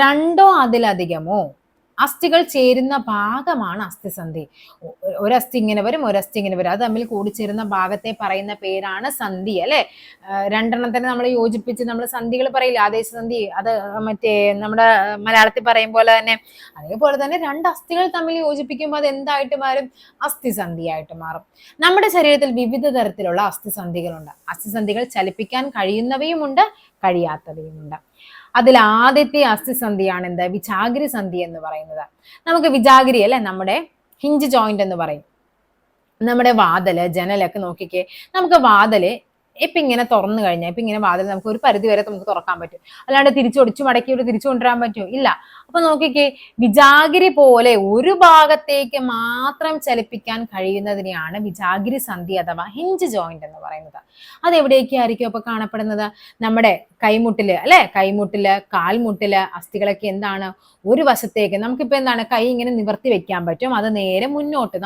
രണ്ടോ അതിലധികമോ അസ്ഥികൾ ചേരുന്ന ഭാഗമാണ് അസ്ഥിസന്ധി. ഒരസ്ഥി ഇങ്ങനെ വരും, ഒരസ്ഥി ഇങ്ങനെ വരും, അത് തമ്മിൽ കൂടിച്ചേരുന്ന ഭാഗത്തെ പറയുന്ന പേരാണ് സന്ധി, അല്ലെ? രണ്ടെണ്ണത്തിനെ നമ്മൾ യോജിപ്പിച്ച് നമ്മൾ സന്ധികൾ പറയില്ല, ആദേശസന്ധി, അത് മറ്റേ നമ്മുടെ മലയാളത്തിൽ പറയും പോലെ തന്നെ. അതേപോലെ തന്നെ രണ്ട് അസ്ഥികൾ തമ്മിൽ യോജിപ്പിക്കുമ്പോൾ അത് എന്തായിട്ട് മാറും? അസ്ഥിസന്ധിയായിട്ട് മാറും. നമ്മുടെ ശരീരത്തിൽ വിവിധ തരത്തിലുള്ള അസ്ഥിസന്ധികളുണ്ട്. അസ്ഥിസന്ധികൾ ചലിപ്പിക്കാൻ കഴിയുന്നവയുമുണ്ട്, കഴിയാത്തവയുമുണ്ട്. അതിൽ ആദ്യത്തെ അസ്ഥിസന്ധിയാണ് എന്ത്? വിജാഗിരി സന്ധി എന്ന് പറയുന്നത്. നമുക്ക് വിജാഗിരി, അല്ലെ, നമ്മുടെ ഹിഞ്ച് ജോയിന്റ് എന്ന് പറയും. നമ്മുടെ വാതില്, ജനലൊക്കെ നോക്കിക്കേ. നമുക്ക് വാതില് ഇപ്പൊ ഇങ്ങനെ തുറന്നു കഴിഞ്ഞാൽ, ഇപ്പൊ ഇങ്ങനെ വാതിൽ നമുക്ക് ഒരു പരിധി വരെ നമുക്ക് തുറക്കാൻ പറ്റും, അല്ലാണ്ട് തിരിച്ചൊടിച്ചു മടക്കിയിട്ട് തിരിച്ചു കൊണ്ടുവരാൻ പറ്റുമോ? ഇല്ല. അപ്പൊ നോക്കിക്കേ, വിജാഗിരി പോലെ ഒരു ഭാഗത്തേക്ക് മാത്രം ചലിപ്പിക്കാൻ കഴിയുന്നതിനെയാണ് വിജാഗിരി സന്ധി അഥവാ ഹിഞ്ച് ജോയിന്റ് എന്ന് പറയുന്നത്. അതെവിടേക്കായിരിക്കും അപ്പൊ കാണപ്പെടുന്നത്? നമ്മുടെ കൈമുട്ടില്, അല്ലെ? കൈമുട്ടില്, കാൽമുട്ടില് അസ്ഥികളൊക്കെ എന്താണ്? ഒരു വശത്തേക്ക് നമുക്കിപ്പോ എന്താണ്, കൈ ഇങ്ങനെ നിവർത്തി വെക്കാൻ പറ്റും, അത് നേരെ മുന്നോട്ട്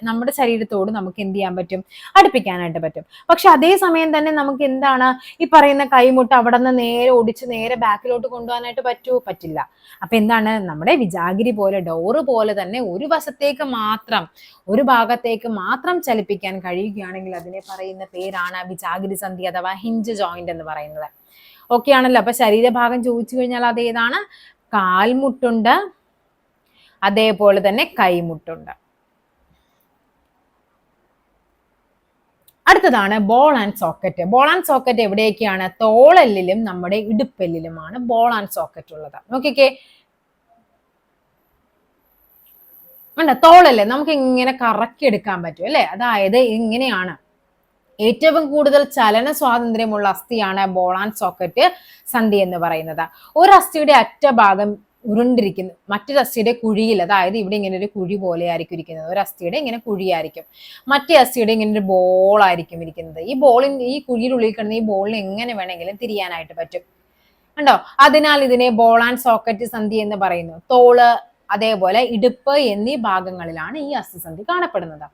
നമ്മുടെ ശരീരത്തോട് നമുക്ക് എന്ത് ചെയ്യാൻ പറ്റും? അടുപ്പിക്കാനായിട്ട് പറ്റും. പക്ഷെ അതേ സമയം തന്നെ നമുക്ക് എന്താണ്, ഈ പറയുന്ന കൈമുട്ട് അവിടെ നിന്ന് നേരെ ഒടിച്ച് നേരെ ബാക്കിലോട്ട് കൊണ്ടുപോകാനായിട്ട് പറ്റുമോ? പറ്റില്ല. അപ്പൊ എന്താണ്, നമ്മുടെ വിജാഗിരി പോലെ, ഡോറ് പോലെ തന്നെ ഒരു വശത്തേക്ക് മാത്രം, ഒരു ഭാഗത്തേക്ക് മാത്രം ചലിപ്പിക്കാൻ കഴിയുകയാണെങ്കിൽ അതിനെ പറയുന്ന പേരാണ് വിജാഗിരി സന്ധി അഥവാ ഹിഞ്ച് ജോയിന്റ് എന്ന് പറയുന്നത്. ഓക്കെ ആണല്ലോ? അപ്പൊ ശരീരഭാഗം ചോദിച്ചു കഴിഞ്ഞാൽ അത് ഏതാണ്? കാൽമുട്ടുണ്ട്, അതേപോലെ തന്നെ കൈമുട്ടുണ്ട്. അടുത്തതാണ് ball and socket. Ball and socket എവിടെയൊക്കെയാണ്? തോളെല്ലിലും നമ്മുടെ ഇടുപ്പെല്ലിലുമാണ് ബോൾ ആൻഡ് സോക്കറ്റ് ഉള്ളത്. നോക്കിക്കേ, തോളല്ലേ നമുക്ക് ഇങ്ങനെ കറക്കി എടുക്കാൻ പറ്റും, അല്ലെ? അതായത് ഇങ്ങനെയാണ്. ഏറ്റവും കൂടുതൽ ചലന സ്വാതന്ത്ര്യമുള്ള അസ്ഥിയാണ് ബോൾ ആൻഡ് സോക്കറ്റ് സന്ധി എന്ന് പറയുന്നത്. ഒരു അസ്ഥിയുടെ അറ്റഭാഗം ഉരുണ്ടിരിക്കുന്നു, മറ്റൊരു അസ്ഥിയുടെ കുഴിയിൽ, അതായത് ഇവിടെ ഇങ്ങനെ ഒരു കുഴി പോലെ ആയിരിക്കും ഇരിക്കുന്നത്. ഒരു അസ്ഥിയുടെ ഇങ്ങനെ കുഴിയായിരിക്കും, മറ്റേ അസ്ഥിയുടെ ഇങ്ങനെ ഒരു ബോൾ ആയിരിക്കും ഇരിക്കുന്നത്. ഈ കുഴിയിലുള്ളിൽ കിടന്ന് ഈ ബോളിന് എങ്ങനെ വേണമെങ്കിലും തിരിയാനായിട്ട് പറ്റും, കണ്ടോ? അതിനാൽ ഇതിനെ ബോൾ ആൻഡ് സോക്കറ്റ് സന്ധി എന്ന് പറയുന്നു. തോള്, അതേപോലെ ഇടുപ്പ് എന്നീ ഭാഗങ്ങളിലാണ് ഈ അസ്ഥിസന്ധി കാണപ്പെടുന്നത്.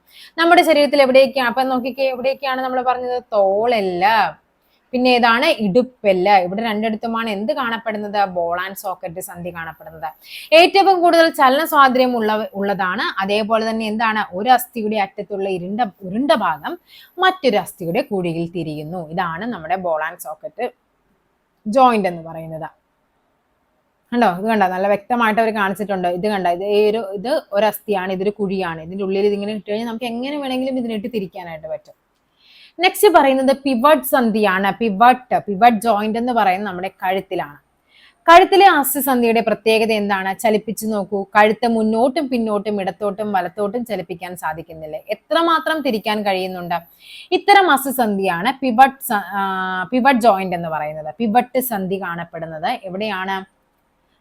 നമ്മുടെ ശരീരത്തിൽ എവിടെയൊക്കെയാണ്? അപ്പൊ നോക്കിക്കേ, എവിടെയൊക്കെയാണ് നമ്മൾ പറഞ്ഞത്? തോളെല്ല്, പിന്നെ ഏതാണ്? ഇടുപ്പെല്ല്. ഇവിടെ രണ്ടിടത്തുമാണ് എന്ത് കാണപ്പെടുന്നത്? ബോൾ ആൻഡ് സോക്കറ്റ് സന്ധി കാണപ്പെടുന്നത്. ഏറ്റവും കൂടുതൽ ചലന സ്വാതന്ത്ര്യം ഉള്ളതാണ്. അതേപോലെ തന്നെ എന്താണ്? ഒരു അസ്ഥിയുടെ അറ്റത്തുള്ള ഉരുണ്ട ഭാഗം മറ്റൊരു അസ്ഥിയുടെ കുഴിയിൽ തിരിയുന്നു. ഇതാണ് നമ്മുടെ ബോൾ ആൻഡ് സോക്കറ്റ് ജോയിന്റ് എന്ന് പറയുന്നത്. കണ്ടോ? ഇത് കണ്ടോ? നല്ല വ്യക്തമായിട്ട് അവർ കാണിച്ചിട്ടുണ്ട്. ഇത് കണ്ട, ഇത് ഒരു അസ്ഥിയാണ്, ഇതൊരു കുഴിയാണ്. ഇതിന്റെ ഉള്ളിൽ ഇതിങ്ങനെ ഇട്ട് കഴിഞ്ഞാൽ നമുക്ക് എങ്ങനെ വേണമെങ്കിലും ഇതിനിട്ട് തിരിക്കാനായിട്ട് പറ്റും. നെക്സ്റ്റ് പറയുന്നത് പിവട്ട് സന്ധിയാണ്. പിവട്ട് ജോയിന്റ് എന്ന് പറയുന്നത് നമ്മുടെ കഴുത്തിലാണ്. കഴുത്തിലെ അസ്ഥിസന്ധിയുടെ പ്രത്യേകത എന്താണ്? ചലിപ്പിച്ചു നോക്കൂ. കഴുത്ത് മുന്നോട്ടും പിന്നോട്ടും ഇടത്തോട്ടും വലത്തോട്ടും ചലിപ്പിക്കാൻ സാധിക്കുന്നില്ലേ? എത്രമാത്രം തിരിക്കാൻ കഴിയുന്നുണ്ട്? ഇത്തരം അസ്ഥിസന്ധിയാണ് പിവട്ട് ജോയിന്റ് എന്ന് പറയുന്നത്. പിവട്ട് സന്ധി കാണപ്പെടുന്നത് എവിടെയാണ്?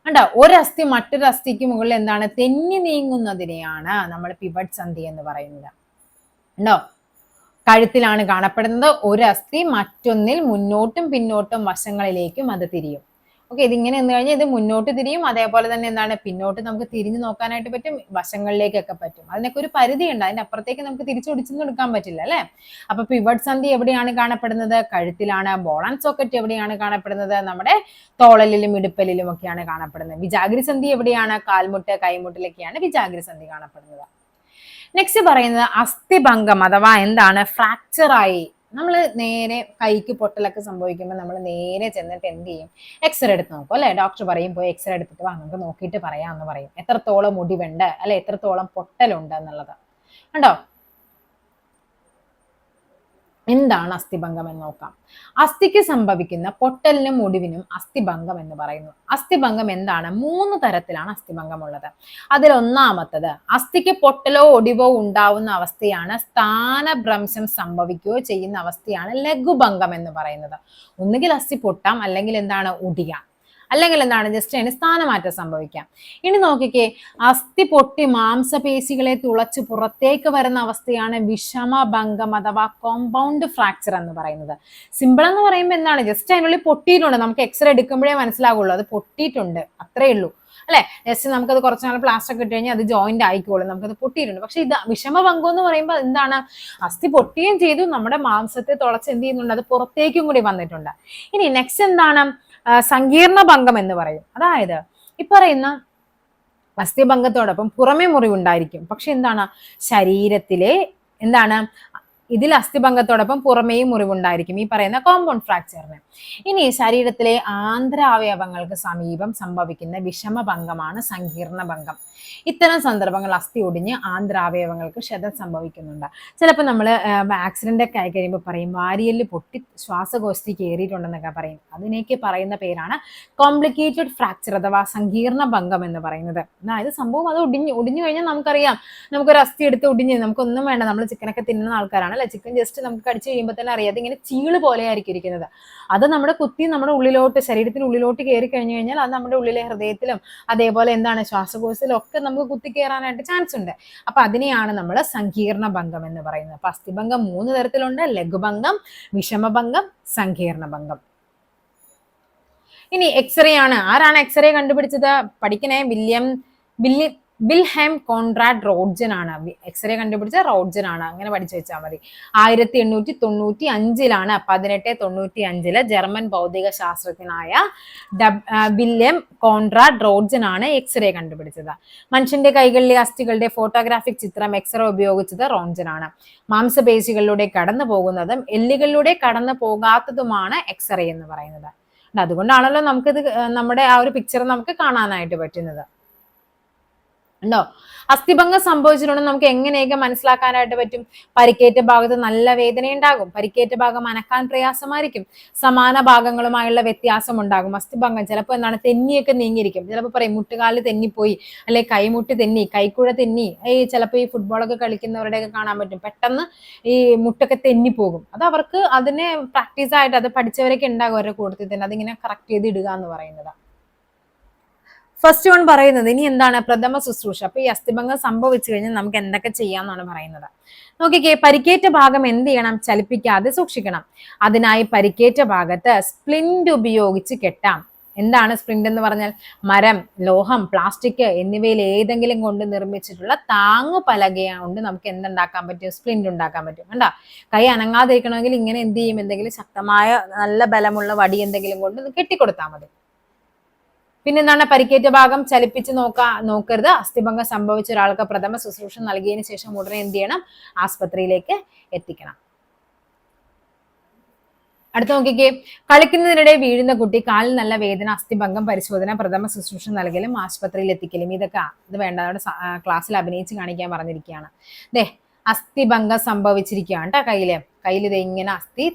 കണ്ടോ? ഒരു അസ്ഥി മറ്റൊരു അസ്ഥിക്ക് മുകളിൽ എന്താണ്? തെന്നി നീങ്ങുന്നതിനെയാണ് നമ്മൾ പിവട്ട് സന്ധി എന്ന് പറയുന്നത്. ഉണ്ടോ? കഴുത്തിലാണ് കാണപ്പെടുന്നത്. ഒരു അസ്ഥി മറ്റൊന്നിൽ മുന്നോട്ടും പിന്നോട്ടും വശങ്ങളിലേക്കും അത് തിരിയും. ഓക്കെ, ഇതിങ്ങനെ എന്ന് കഴിഞ്ഞാൽ ഇത് മുന്നോട്ട് തിരിയും, അതേപോലെ തന്നെ എന്താണ്, പിന്നോട്ട് നമുക്ക് തിരിഞ്ഞു നോക്കാനായിട്ട് പറ്റും, വശങ്ങളിലേക്കൊക്കെ പറ്റും. അതിനൊക്കെ ഒരു പരിധി ഉണ്ട്, അതിന്റെ അപ്പുറത്തേക്ക് നമുക്ക് തിരിച്ചൊടിച്ചൊന്നും എടുക്കാൻ പറ്റില്ല, അല്ലെ? അപ്പൊ പിവട്ട് സന്ധി എവിടെയാണ് കാണപ്പെടുന്നത്? കഴുത്തിലാണ്. ബോൾ ആൻഡ് സോക്കറ്റ് എവിടെയാണ് കാണപ്പെടുന്നത്? നമ്മുടെ തോളലിലും ഇടുപ്പലിലും ഒക്കെയാണ് കാണപ്പെടുന്നത്. വിജാഗിരി സന്ധി എവിടെയാണ്? കാൽമുട്ട്, കൈമുട്ടിലൊക്കെയാണ് വിജാഗിരി സന്ധി കാണപ്പെടുന്നത്. നെക്സ്റ്റ് പറയുന്നത് അസ്ഥിഭംഗം അഥവാ എന്താണ്? ഫ്രാക്ചറായി നമ്മൾ നേരെ കൈക്ക് പൊട്ടലൊക്കെ സംഭവിക്കുമ്പോൾ നമ്മൾ നേരെ ചെന്നിട്ട് എന്ത് ചെയ്യും? എക്സ്റേ എടുത്ത് നോക്കും, അല്ലെ? ഡോക്ടർ പറയും പോയി എക്സ്റേ എടുത്തിട്ട് വാ, നമുക്ക് നോക്കിയിട്ട് പറയാമെന്ന് പറയും. എത്രത്തോളം മുടിവുണ്ട്, അല്ലെ? എത്രത്തോളം പൊട്ടലുണ്ട് എന്നുള്ളത്. കണ്ടോ? എന്താണ് അസ്ഥിഭംഗം എന്ന് നോക്കാം. അസ്ഥിക്ക് സംഭവിക്കുന്ന പൊട്ടലിനും മുടിവിനും അസ്ഥിഭംഗം എന്ന് പറയുന്നു. അസ്ഥിഭംഗം എന്താണ്? 3 തരത്തിലാണ് അസ്ഥിഭംഗം ഉള്ളത്. അതിൽ ഒന്നാമത്തത്, അസ്ഥിക്ക് പൊട്ടലോ ഒടിവോ ഉണ്ടാവുന്ന അവസ്ഥയാണ് സ്ഥാനഭ്രംശം സംഭവിക്കുകയോ ചെയ്യുന്ന അവസ്ഥയാണ് ലഘുഭംഗം എന്ന് പറയുന്നത്. ഒന്നുകിൽ അസ്ഥി പൊട്ടാം, അല്ലെങ്കിൽ എന്താണ്, ഒടിയാം, അല്ലെങ്കിൽ എന്താണ്, ജസ്റ്റ് അതിന് സ്ഥാനമാറ്റം സംഭവിക്കാം. ഇനി നോക്കിക്കേ, അസ്ഥി പൊട്ടി മാംസപേശികളെ തുളച്ച് പുറത്തേക്ക് വരുന്ന അവസ്ഥയാണ് വിഷമഭംഗം അഥവാ കോമ്പൗണ്ട് ഫ്രാക്ചർ എന്ന് പറയുന്നത്. സിമ്പിൾ എന്ന് പറയുമ്പോൾ എന്താണ്, ജസ്റ്റ് അതിനുള്ളിൽ പൊട്ടിയിട്ടുണ്ട്, നമുക്ക് എക്സ്റേ എടുക്കുമ്പോഴേ മനസ്സിലാകുള്ളൂ അത് പൊട്ടിയിട്ടുണ്ട്, അത്രേ ഉള്ളൂ, അല്ലെ. ജസ്റ്റ് നമുക്കത് കുറച്ച് നാൾ പ്ലാസ്റ്റർ ഒക്കെ ഇട്ട് കഴിഞ്ഞാൽ അത് ജോയിന്റ് ആയിക്കോളും, നമുക്കത് പൊട്ടിയിട്ടുണ്ട്. പക്ഷെ ഇത് വിഷമഭംഗം എന്ന് പറയുമ്പോൾ എന്താണ്, അസ്ഥി പൊട്ടുകയും ചെയ്തു, നമ്മുടെ മാംസത്തെ തുളച്ച് എന്ത് ചെയ്യുന്നുണ്ട്, അത് പുറത്തേക്കും കൂടി വന്നിട്ടുണ്ട്. ഇനി നെക്സ്റ്റ് എന്താണ്, സങ്കീർണ ഭംഗം എന്ന് പറയും. അതായത് ഈ പറയുന്ന അസ്ഥിഭംഗത്തോടൊപ്പം പുറമേ മുറിവുണ്ടായിരിക്കും, പക്ഷെ എന്താണ്, ശരീരത്തിലെ എന്താണ്, ഇതിൽ അസ്ഥിഭംഗത്തോടൊപ്പം പുറമേയും മുറിവുണ്ടായിരിക്കും, ഈ പറയുന്ന കോമ്പൗണ്ട് ഫ്രാക്ചറിന്. ഇനി ശരീരത്തിലെ ആന്തരാവയവങ്ങൾക്ക് സമീപം സംഭവിക്കുന്ന വിഷമഭംഗമാണ് സങ്കീർണ ഭംഗം. ഇത്തരം സന്ദർഭങ്ങൾ അസ്ഥി ഒടിഞ്ഞ് ആന്തരാവയവങ്ങൾക്ക് ക്ഷതം സംഭവിക്കുന്നുണ്ട്. ചിലപ്പോൾ നമ്മൾ ആക്സിഡന്റ് ഒക്കെ ആയി കഴിയുമ്പോൾ പറയും വാരിയല് പൊട്ടി ശ്വാസകോശത്തിൽ കയറിയിട്ടുണ്ടെന്നൊക്കെ പറയും. അതിനേക്ക് പറയുന്ന പേരാണ് കോംപ്ലിക്കേറ്റഡ് ഫ്രാക്ചർ അഥവാ സങ്കീർണ ഭംഗം എന്ന് പറയുന്നത്. അതായത് സംഭവം അത് ഒടിഞ്ഞു കഴിഞ്ഞാൽ നമുക്കറിയാം, നമുക്കൊരു അസ്ഥി എടുത്ത് ഒടിഞ്ഞ്, നമുക്കൊന്നും വേണ്ട, നമ്മൾ ചിക്കനൊക്കെ തിന്നുന്ന ആൾക്കാരാണ് അല്ലെ, ചിക്കൻ ജസ്റ്റ് നമുക്ക് കടിച്ചു കഴിയുമ്പോൾ തന്നെ അറിയാം അതിങ്ങനെ ചീള് പോലെ ആയിരിക്കും ഇരിക്കുന്നത്. അത് നമ്മുടെ കുത്തി നമ്മുടെ ഉള്ളിലോട്ട്, ശരീരത്തിന് ഉള്ളിലോട്ട് കയറി കഴിഞ്ഞു കഴിഞ്ഞാൽ അത് നമ്മുടെ ഉള്ളിലെ ഹൃദയത്തിലും അതേപോലെ എന്താണ് ശ്വാസകോശത്തിലും ഒക്കെ നമുക്ക് കുത്തി കയറാനായിട്ട് ചാൻസ് ഉണ്ട്. അപ്പൊ അതിനെയാണ് നമ്മൾ സങ്കീർണ ഭംഗം എന്ന് പറയുന്നത്. അപ്പൊ അസ്ഥിഭംഗം 3 തരത്തിലുണ്ട്: ലഘുഭംഗം, വിഷമഭംഗം, സങ്കീർണ ഭംഗം. ഇനി എക്സ്റേ ആണ്. ആരാണ് എക്സ്റേ കണ്ടുപിടിച്ചത്? പഠിക്കണേ, വിൽഹെം കോൺറാഡ് റോഡ്ജൻ ആണ് എക്സ്റേ കണ്ടുപിടിച്ച. റോഡ്ജൻ ആണ്, അങ്ങനെ പഠിച്ചു വെച്ചാൽ മതി. 1895 1895 ജർമ്മൻ ഭൗതിക ശാസ്ത്രജ്ഞനായ വില്യം കോൺറാഡ് റോഡ്ജൻ ആണ് എക്സ്റേ കണ്ടുപിടിച്ചത്. മനുഷ്യന്റെ കൈകളിലെ അസ്ഥികളുടെ ഫോട്ടോഗ്രാഫിക് ചിത്രം എക്സ്റേ ഉപയോഗിച്ചത് റോഡ്ജൻ ആണ്. മാംസപേശികളിലൂടെ കടന്നു പോകുന്നതും എല്ലുകളിലൂടെ കടന്നു പോകാത്തതുമാണ് എക്സ്റേ എന്ന് പറയുന്നത്. അതുകൊണ്ടാണല്ലോ നമുക്കിത് നമ്മുടെ ആ ഒരു പിക്ചർ നമുക്ക് കാണാനായിട്ട് പറ്റുന്നത്. ഉണ്ടോ? അസ്ഥിഭംഗം സംഭവിച്ചിട്ടുണ്ടെങ്കിൽ നമുക്ക് എങ്ങനെയൊക്കെ മനസ്സിലാക്കാനായിട്ട് പറ്റും? പരിക്കേറ്റ ഭാഗത്ത് നല്ല വേദന ഉണ്ടാകും, പരിക്കേറ്റ ഭാഗം അനക്കാൻ പ്രയാസമായിരിക്കും, സമാന ഭാഗങ്ങളുമായുള്ള വ്യത്യാസം ഉണ്ടാകും. അസ്ഥിഭംഗം ചിലപ്പോൾ എന്താണ്, തെന്നിയൊക്കെ നീങ്ങിയിരിക്കും. ചിലപ്പോൾ പറയും മുട്ടുകാല് തെന്നിപ്പോയി, അല്ലെ കൈമുട്ട് തെന്നി, കൈക്കുഴ തെന്നി. ചിലപ്പോൾ ഈ ഫുട്ബോളൊക്കെ കളിക്കുന്നവരുടെയൊക്കെ കാണാൻ പറ്റും, പെട്ടെന്ന് ഈ മുട്ടൊക്കെ തെന്നിപ്പോകും. അത് അവർക്ക് അതിനെ പ്രാക്ടീസ് ആയിട്ട് അത് പഠിച്ചവരൊക്കെ ഉണ്ടാകും അവരുടെ കൂട്ടത്തിൽ തന്നെ, അതിങ്ങനെ കറക്റ്റ് ചെയ്ത് ഇടുക എന്ന് പറയുന്നത്. ഫസ്റ്റ് വൺ പറയുന്നത് ഇനി എന്താണ്, പ്രഥമ ശുശ്രൂഷ. അപ്പൊ ഈ അസ്ഥിഭംഗം സംഭവിച്ചു കഴിഞ്ഞാൽ നമുക്ക് എന്തൊക്കെ ചെയ്യാന്നാണ് പറയുന്നത്. നോക്കിക്കേ, പരിക്കേറ്റ ഭാഗം എന്ത് ചെയ്യണം, ചലിപ്പിക്കാതെ സൂക്ഷിക്കണം. അതിനായി പരിക്കേറ്റ ഭാഗത്ത് സ്പ്ലിന്റ് ഉപയോഗിച്ച് കെട്ടാം. എന്താണ് സ്പ്ലിന്റ് എന്ന് പറഞ്ഞാൽ? മരം, ലോഹം, പ്ലാസ്റ്റിക് എന്നിവയിൽ ഏതെങ്കിലും കൊണ്ട് നിർമ്മിച്ചിട്ടുള്ള താങ്ങു പലകയ കൊണ്ട് നമുക്ക് എന്തുണ്ടാക്കാൻ പറ്റും? സ്പ്ലിന്റ് ഉണ്ടാക്കാൻ പറ്റും. കണ്ടാ, കൈ അനങ്ങാതിരിക്കണമെങ്കിൽ ഇങ്ങനെ എന്ത് ചെയ്യും, എന്തെങ്കിലും ശക്തമായ നല്ല ബലമുള്ള വടി എന്തെങ്കിലും കൊണ്ട് കെട്ടിക്കൊടുത്താൽ മതി. പിന്നെന്താണ്, പരിക്കേറ്റ ഭാഗം ചലിപ്പിച്ച് നോക്കരുത്. അസ്ഥിഭംഗം സംഭവിച്ച ഒരാൾക്ക് പ്രഥമ ശുശ്രൂഷ നൽകിയതിനു ശേഷം ഉടനെ എന്ത് ചെയ്യണം, ആസ്പത്രിയിലേക്ക് എത്തിക്കണം. അടുത്ത നോക്കിക്കേ, കളിക്കുന്നതിനിടെ വീഴുന്ന കുട്ടി, കാലിൽ നല്ല വേദന, അസ്ഥിഭംഗം പരിശോധന, പ്രഥമ ശുശ്രൂഷ നൽകലും ആശുപത്രിയിൽ എത്തിക്കലും. ഇതൊക്കെ ഇത് വേണ്ട, അവിടെ ക്ലാസ്സിൽ അഭിനയിച്ച് കാണിക്കാൻ പറഞ്ഞിരിക്കുകയാണ്. അസ്ഥിഭംഗം സംഭവിച്ചിരിക്കുകയാണ് കേട്ടോ. കയ്യിൽ ഇത് ഇങ്ങനെ അസ്ഥി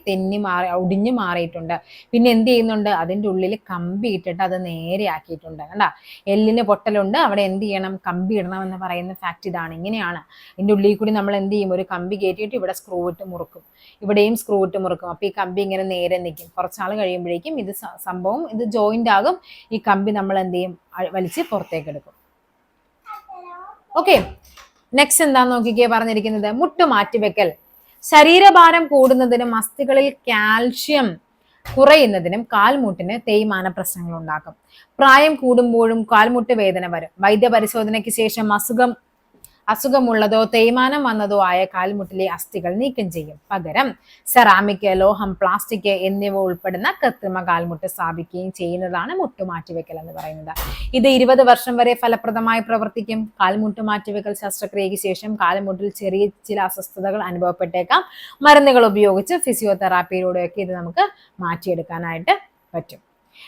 ഒടിഞ്ഞു മാറിയിട്ടുണ്ട്. പിന്നെ എന്ത് ചെയ്യുന്നുണ്ട്, അതിൻ്റെ ഉള്ളിൽ കമ്പി ഇട്ടിട്ട് അത് നേരെ ആക്കിയിട്ടുണ്ട്. കണ്ടാ, എല്ലിന് പൊട്ടലുണ്ട്, അവിടെ എന്ത് ചെയ്യണം, കമ്പി ഇടണം എന്ന് പറയുന്ന ഫാക്ട് ഇതാണ്. ഇങ്ങനെയാണ്. ഇതിൻ്റെ ഉള്ളിൽ കൂടി നമ്മൾ എന്ത് ചെയ്യും, ഒരു കമ്പി കയറ്റിയിട്ട് ഇവിടെ സ്ക്രൂ ഇട്ട് മുറുക്കും, ഇവിടെയും സ്ക്രൂ ഇട്ട് മുറുക്കും. അപ്പൊ ഈ കമ്പി ഇങ്ങനെ നേരെ നിൽക്കും. കുറച്ചാൾ കഴിയുമ്പോഴേക്കും ഇത് സംഭവം ഇത് ജോയിന്റ് ആകും. ഈ കമ്പി നമ്മൾ എന്ത് ചെയ്യും, വലിച്ച് പുറത്തേക്ക് എടുക്കും. ഓക്കെ, നെക്സ്റ്റ് എന്താന്ന് നോക്കിക്കേ പറഞ്ഞിരിക്കുന്നത്, മുട്ട് മാറ്റിവെക്കൽ. ശരീരഭാരം കൂടുന്നതിനും അസ്ഥികളിൽ കാൽഷ്യം കുറയുന്നതിനും കാൽമുട്ടിന് തേയ്മാന പ്രശ്നങ്ങൾ ഉണ്ടാക്കും. പ്രായം കൂടുമ്പോഴും കാൽമുട്ട് വേദന വരും. വൈദ്യപരിശോധനയ്ക്ക് ശേഷം അസുഖമുള്ളതോ തേയ്മാനം വന്നതോ ആയ കാൽമുട്ടിലെ അസ്ഥികൾ നീക്കം ചെയ്യും. പകരം സെറാമിക്, ലോഹം, പ്ലാസ്റ്റിക് എന്നിവ ഉൾപ്പെടുന്ന കൃത്രിമ കാൽമുട്ട് സ്ഥാപിക്കുകയും ചെയ്യുന്നതാണ് മുട്ടുമാറ്റിവെക്കൽ എന്ന് പറയുന്നത്. ഇത് 20 വർഷം വരെ ഫലപ്രദമായി പ്രവർത്തിക്കും. കാൽമുട്ട് മാറ്റിവെക്കൽ ശസ്ത്രക്രിയയ്ക്ക് ശേഷം കാൽമുട്ടിൽ ചെറിയ ചില അസ്വസ്ഥതകൾ അനുഭവപ്പെട്ടേക്കാം. മരുന്നുകൾ ഉപയോഗിച്ച് ഫിസിയോതെറാപ്പിയിലൂടെയൊക്കെ ഇത് നമുക്ക് മാറ്റിയെടുക്കാനായിട്ട് പറ്റും.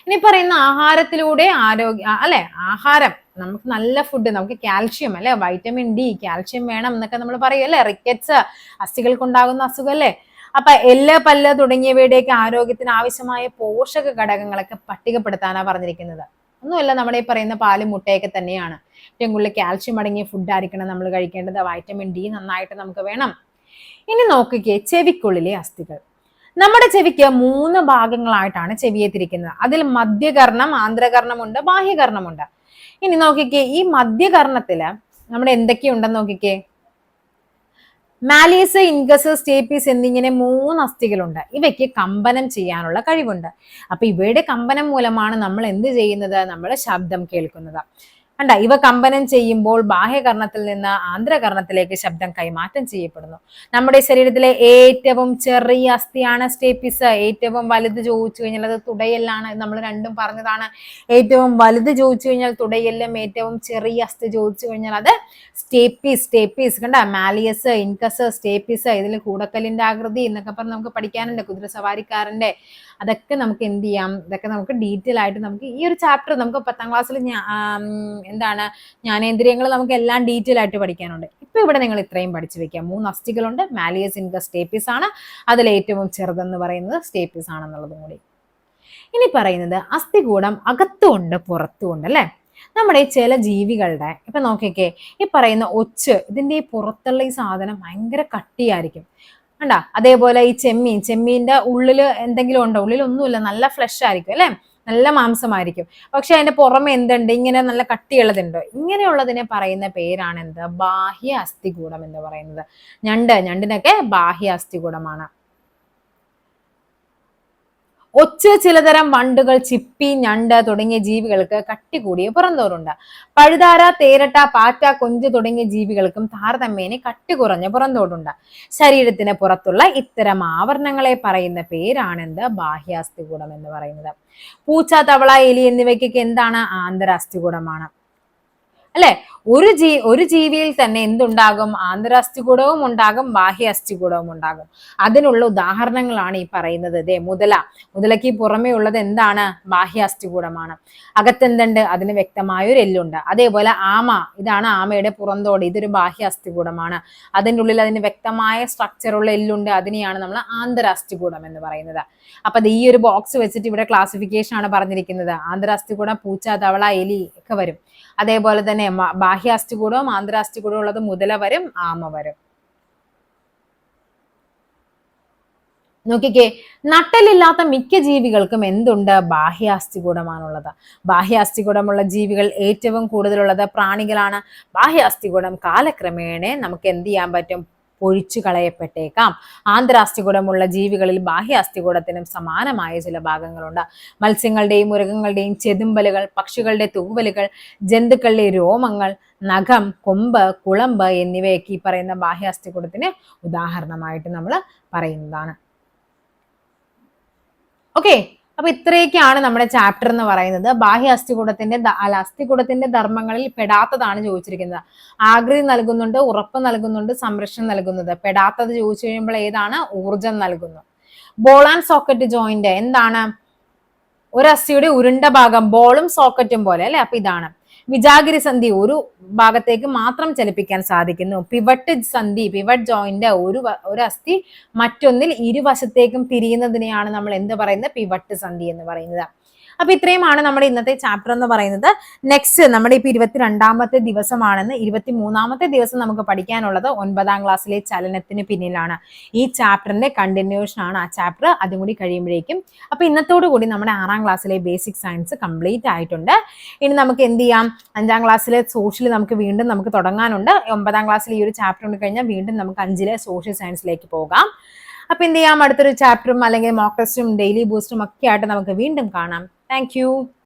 ഇനി പറയുന്ന ആഹാരത്തിലൂടെ ആഹാരം, നമുക്ക് നല്ല ഫുഡ്, നമുക്ക് കാൽഷ്യം അല്ലെ, വൈറ്റമിൻ ഡി, കാൽഷ്യം വേണം എന്നൊക്കെ നമ്മൾ പറയും അല്ലെ. റിക്കറ്റ്സ്, അസ്ഥികൾക്കുണ്ടാകുന്ന അസുഖം അല്ലെ. അപ്പൊ എല്ല്, പല്ല് തുടങ്ങിയവയുടെയൊക്കെ ആരോഗ്യത്തിന് ആവശ്യമായ പോഷക ഘടകങ്ങളൊക്കെ പട്ടികപ്പെടുത്താനാണ് പറഞ്ഞിരിക്കുന്നത്. ഒന്നുമല്ല, നമ്മുടെ ഈ പറയുന്ന പാലും മുട്ടയൊക്കെ തന്നെയാണ്. ഏറ്റവും കൂടുതൽ കാൽഷ്യം അടങ്ങിയ ഫുഡ് ആയിരിക്കണം നമ്മൾ കഴിക്കേണ്ടത്. വൈറ്റമിൻ ഡി നന്നായിട്ട് നമുക്ക് വേണം. ഇനി നോക്കിക്കേ, ചെവിക്കുള്ളിലെ അസ്ഥികൾ. നമ്മുടെ ചെവിക്ക് 3 ഭാഗങ്ങളായിട്ടാണ് ചെവിയെ തിരിക്കുന്നത്. അതിൽ മധ്യകർണം, ആന്തരകർണമുണ്ട്, ബാഹ്യകർണമുണ്ട്. ഇനി നോക്കിക്കേ, ഈ മധ്യകർണത്തില് നമ്മുടെ എന്തൊക്കെയുണ്ടെന്ന് നോക്കിക്കേ. മാലീസ്, ഇൻഗസ്, സ്റ്റേപ്പീസ് എന്നിങ്ങനെ 3 അസ്ഥികളുണ്ട്. ഇവയ്ക്ക് കമ്പനം ചെയ്യാനുള്ള കഴിവുണ്ട്. അപ്പൊ ഇവയുടെ കമ്പനം മൂലമാണ് നമ്മൾ എന്ത് ചെയ്യുന്നത്, നമ്മൾ ശബ്ദം കേൾക്കുന്നത്. കണ്ട, ഇവ കമ്പനം ചെയ്യുമ്പോൾ ബാഹ്യകർണത്തിൽ നിന്ന് ആന്തരകർണത്തിലേക്ക് ശബ്ദം കൈമാറ്റം ചെയ്യപ്പെടുന്നു. നമ്മുടെ ശരീരത്തിലെ ഏറ്റവും ചെറിയ അസ്ഥിയാണ് സ്റ്റേപ്പിസ്. ഏറ്റവും വലുത് ചോദിച്ചു കഴിഞ്ഞാൽ അത് തുടയെല്ലാണ്. നമ്മൾ രണ്ടും പറഞ്ഞതാണ്. ഏറ്റവും വലുത് ചോദിച്ചു കഴിഞ്ഞാൽ തുടയെല്ലും, ഏറ്റവും ചെറിയ അസ്ഥി ചോദിച്ചു കഴിഞ്ഞാൽ അത് സ്റ്റേപ്പീസ്. സ്റ്റേപ്പീസ് കണ്ട, മാലിയസ്, ഇൻകസ്, സ്റ്റേപ്പീസ്, ഇതിൽ കൂടക്കല്ലിന്റെ ആകൃതി എന്നൊക്കെ പറഞ്ഞ് നമുക്ക് പഠിക്കാനുണ്ട്. കുതിരസവാരിക്കാരന്റെ അതൊക്കെ നമുക്ക് എന്ത് ചെയ്യാം, ഇതൊക്കെ നമുക്ക് ഡീറ്റെയിൽ ആയിട്ട് നമുക്ക് ഈ ഒരു ചാപ്റ്റർ നമുക്ക് 10ാം ക്ലാസ്സിൽ എന്താണ് ജ്ഞാനേന്ദ്രിയങ്ങൾ നമുക്ക് എല്ലാം ഡീറ്റെയിൽ ആയിട്ട് പഠിക്കാനുണ്ട്. ഇപ്പൊ ഇവിടെ നിങ്ങൾ ഇത്രയും പഠിച്ചു വെക്കാം. 3 അസ്ഥികളുണ്ട്. മാലിയസ്, ഇൻകസ്, സ്റ്റേപ്പീസ് ആണ്. അതിൽ ഏറ്റവും ചെറുതെന്ന് പറയുന്നത് സ്റ്റേപ്പീസ് ആണെന്നുള്ളതും കൂടി. ഇനി പറയുന്നത് അസ്ഥികൂടം അകത്തുമുണ്ട് പുറത്തുമുണ്ട് അല്ലെ. നമ്മുടെ ചില ജീവികളുടെ ഇപ്പൊ നോക്കിക്കേ, ഈ പറയുന്ന ഒച്ച്, ഇതിന്റെ ഈ പുറത്തുള്ള ഈ സാധനം ഭയങ്കര കട്ടിയായിരിക്കും കണ്ടാ. അതേപോലെ ഈ ചെമ്മീന്റെ ഉള്ളില് എന്തെങ്കിലും ഉണ്ടോ? ഉള്ളിലൊന്നുമില്ല, നല്ല ഫ്ലഷ് ആയിരിക്കും അല്ലെ, നല്ല മാംസമായിരിക്കും. പക്ഷെ അതിന്റെ പുറമെ എന്തുണ്ട്, ഇങ്ങനെ നല്ല കട്ടിയുള്ളതുണ്ടോ? ഇങ്ങനെയുള്ളതിനെ പറയുന്ന പേരാണ് എന്ത്? ബാഹ്യ അസ്ഥികൂടം എന്ന് പറയുന്നത്. ഞണ്ടിനൊക്കെ ബാഹ്യ അസ്ഥികൂടമാണ്. ഒച്ച്, ചിലതരം വണ്ടുകൾ, ചിപ്പി, ഞണ്ട് തുടങ്ങിയ ജീവികൾക്ക് കട്ടി കൂടിയ പുറന്തോടുണ്ട്. പഴുതാര, തേരട്ട, പാറ്റ, കൊഞ്ച് തുടങ്ങിയ ജീവികൾക്കും താരതമ്യേന കട്ടി കുറഞ്ഞ പുറന്തോടുണ്ട്. ശരീരത്തിന് പുറത്തുള്ള ഇത്തരം ആവരണങ്ങളെ പറയുന്ന പേരാണെന്ത്? ബാഹ്യാസ്ഥികൂടം എന്ന് പറയുന്നത്. പൂച്ച, തവള, എലി എന്നിവയ്ക്കൊക്കെ എന്താണ്? ആന്തരാസ്ഥികൂടമാണ് അല്ലെ. ഒരു ജീവിയിൽ തന്നെ എന്തുണ്ടാകും? ആന്തരാസ്ഥികൂടവും ഉണ്ടാകും, ബാഹ്യ അസ്ഥികൂടവും ഉണ്ടാകും. അതിനുള്ള ഉദാഹരണങ്ങളാണ് ഈ പറയുന്നത്. മുതലയ്ക്ക് പുറമേ ഉള്ളത് എന്താണ്? ബാഹ്യ അസ്ഥികൂടമാണ്. അകത്തെന്തുണ്ട്? അതിന് വ്യക്തമായ ഒരു എല്ലുണ്ട്. അതേപോലെ ആമ, ഇതാണ് ആമയുടെ പുറന്തോട്, ഇതൊരു ബാഹ്യ അസ്ഥികൂടമാണ്. അതിൻ്റെ ഉള്ളിൽ അതിന് വ്യക്തമായ സ്ട്രക്ചറുള്ള എല്ലുണ്ട്. അതിനെയാണ് നമ്മൾ ആന്തരാസ്ഥികൂടം എന്ന് പറയുന്നത്. അപ്പൊ ഈ ഒരു ബോക്സ് വെച്ചിട്ട് ഇവിടെ ക്ലാസിഫിക്കേഷൻ ആണ് പറഞ്ഞിരിക്കുന്നത്. ആന്തരാസ്ഥികൂടം പൂച്ച, തവള, എലി ഒക്കെ വരും. അതേപോലെ തന്നെ ബാഹ്യാസ്ഥികൂടവും ആന്തരാസ്ഥികൂടവും ഉള്ളത് മുതല വരും, ആമ വരും. നോക്കിക്കേ, നട്ടലില്ലാത്ത മിക്ക ജീവികൾക്കും എന്തുണ്ട്? ബാഹ്യാസ്ഥികൂടമാണുള്ളത്. ബാഹ്യാസ്ഥികൂടമുള്ള ജീവികൾ ഏറ്റവും കൂടുതലുള്ളത് പ്രാണികളാണ്. ബാഹ്യാസ്ഥികൂടം കാലക്രമേണ നമുക്ക് എന്ത് ചെയ്യാൻ പറ്റും? പൊഴിച്ചു കളയപ്പെട്ടേക്കാം. ആന്തരാസ്ഥികൂടമുള്ള ജീവികളിൽ ബാഹ്യാസ്ഥികൂടത്തിനും സമാനമായ ചില ഭാഗങ്ങളുണ്ട്. മത്സ്യങ്ങളുടെയും മൃഗങ്ങളുടെയും ചെതുമ്പലുകൾ, പക്ഷികളുടെ തൂവലുകൾ, ജന്തുക്കളുടെ രോമങ്ങൾ, നഖം, കൊമ്പ്, കുളമ്പ് എന്നിവയൊക്കെ ഈ പറയുന്ന ബാഹ്യാസ്ഥികൂടത്തിന് ഉദാഹരണമായിട്ട് നമ്മൾ പറയുന്നതാണ്. ഓക്കെ, അപ്പൊ ഇത്രയൊക്കെയാണ് നമ്മുടെ ചാപ്റ്റർ എന്ന് പറയുന്നത്. ബാഹ്യ അസ്ഥികൂടത്തിന്റെ ധർമ്മങ്ങളിൽ പെടാത്തതാണ് ചോദിച്ചിരിക്കുന്നത്. ആകൃതി നൽകുന്നുണ്ട്, ഉറപ്പ് നൽകുന്നുണ്ട്, സംരക്ഷണം നൽകുന്നത്. പെടാത്തത് ചോദിച്ചു കഴിയുമ്പോൾ ഏതാണ്? ഊർജം നൽകുന്നു. ബോൾ ആൻഡ് സോക്കറ്റ് ജോയിന്റ് എന്താണ്? ഒരു അസ്ഥിയുടെ ഉരുണ്ട ഭാഗം, ബോളും സോക്കറ്റും പോലെ അല്ലെ. അപ്പൊ ഇതാണ്. വിജാഗിരി സന്ധി, ഒരു ഭാഗത്തേക്ക് മാത്രം ചലിപ്പിക്കാൻ സാധിക്കുന്നു. പിവട്ട് ജോയിന്റ്, ഒരു അസ്ഥി മറ്റൊന്നിൽ ഇരുവശത്തേക്കും തിരിയുന്നതിനെയാണ് നമ്മൾ എന്ത് പറയുന്നത്? പിവട്ട് സന്ധി എന്ന് പറയുന്നത്. അപ്പൊ ഇത്രയുമാണ് നമ്മുടെ ഇന്നത്തെ ചാപ്റ്റർ എന്ന് പറയുന്നത്. നെക്സ്റ്റ് നമ്മുടെ ഇപ്പൊ 22ാമത്തെ ദിവസമാണെന്ന്. 23ാമത്തെ ദിവസം നമുക്ക് പഠിക്കാനുള്ളത് 9ാം ക്ലാസ്സിലെ ചലനത്തിന് പിന്നിലാണ്. ഈ ചാപ്റ്ററിന്റെ കണ്ടിന്യൂഷൻ ആണ് ആ ചാപ്റ്റർ. അതും കൂടി കഴിയുമ്പോഴേക്കും അപ്പൊ ഇന്നത്തോടു കൂടി നമ്മുടെ 6ാം ക്ലാസ്സിലെ ബേസിക് സയൻസ് കംപ്ലീറ്റ് ആയിട്ടുണ്ട്. ഇനി നമുക്ക് എന്ത് ചെയ്യാം? 5ാം ക്ലാസ്സിലെ സോഷ്യൽ നമുക്ക് വീണ്ടും നമുക്ക് തുടങ്ങാനുണ്ട്. 9ാം ക്ലാസ്സിൽ ഈ ഒരു ചാപ്റ്റർ കൊണ്ട് കഴിഞ്ഞാൽ വീണ്ടും നമുക്ക് 5ലെ സോഷ്യൽ സയൻസിലേക്ക് പോകാം. അപ്പൊ എന്ത് ചെയ്യാം? അടുത്തൊരു ചാപ്റ്ററും അല്ലെങ്കിൽ മോക്ക് ടെസ്റ്റും ഡെയിലി ബൂസ്റ്റും ഒക്കെ ആയിട്ട് നമുക്ക് വീണ്ടും കാണാം. Thank you.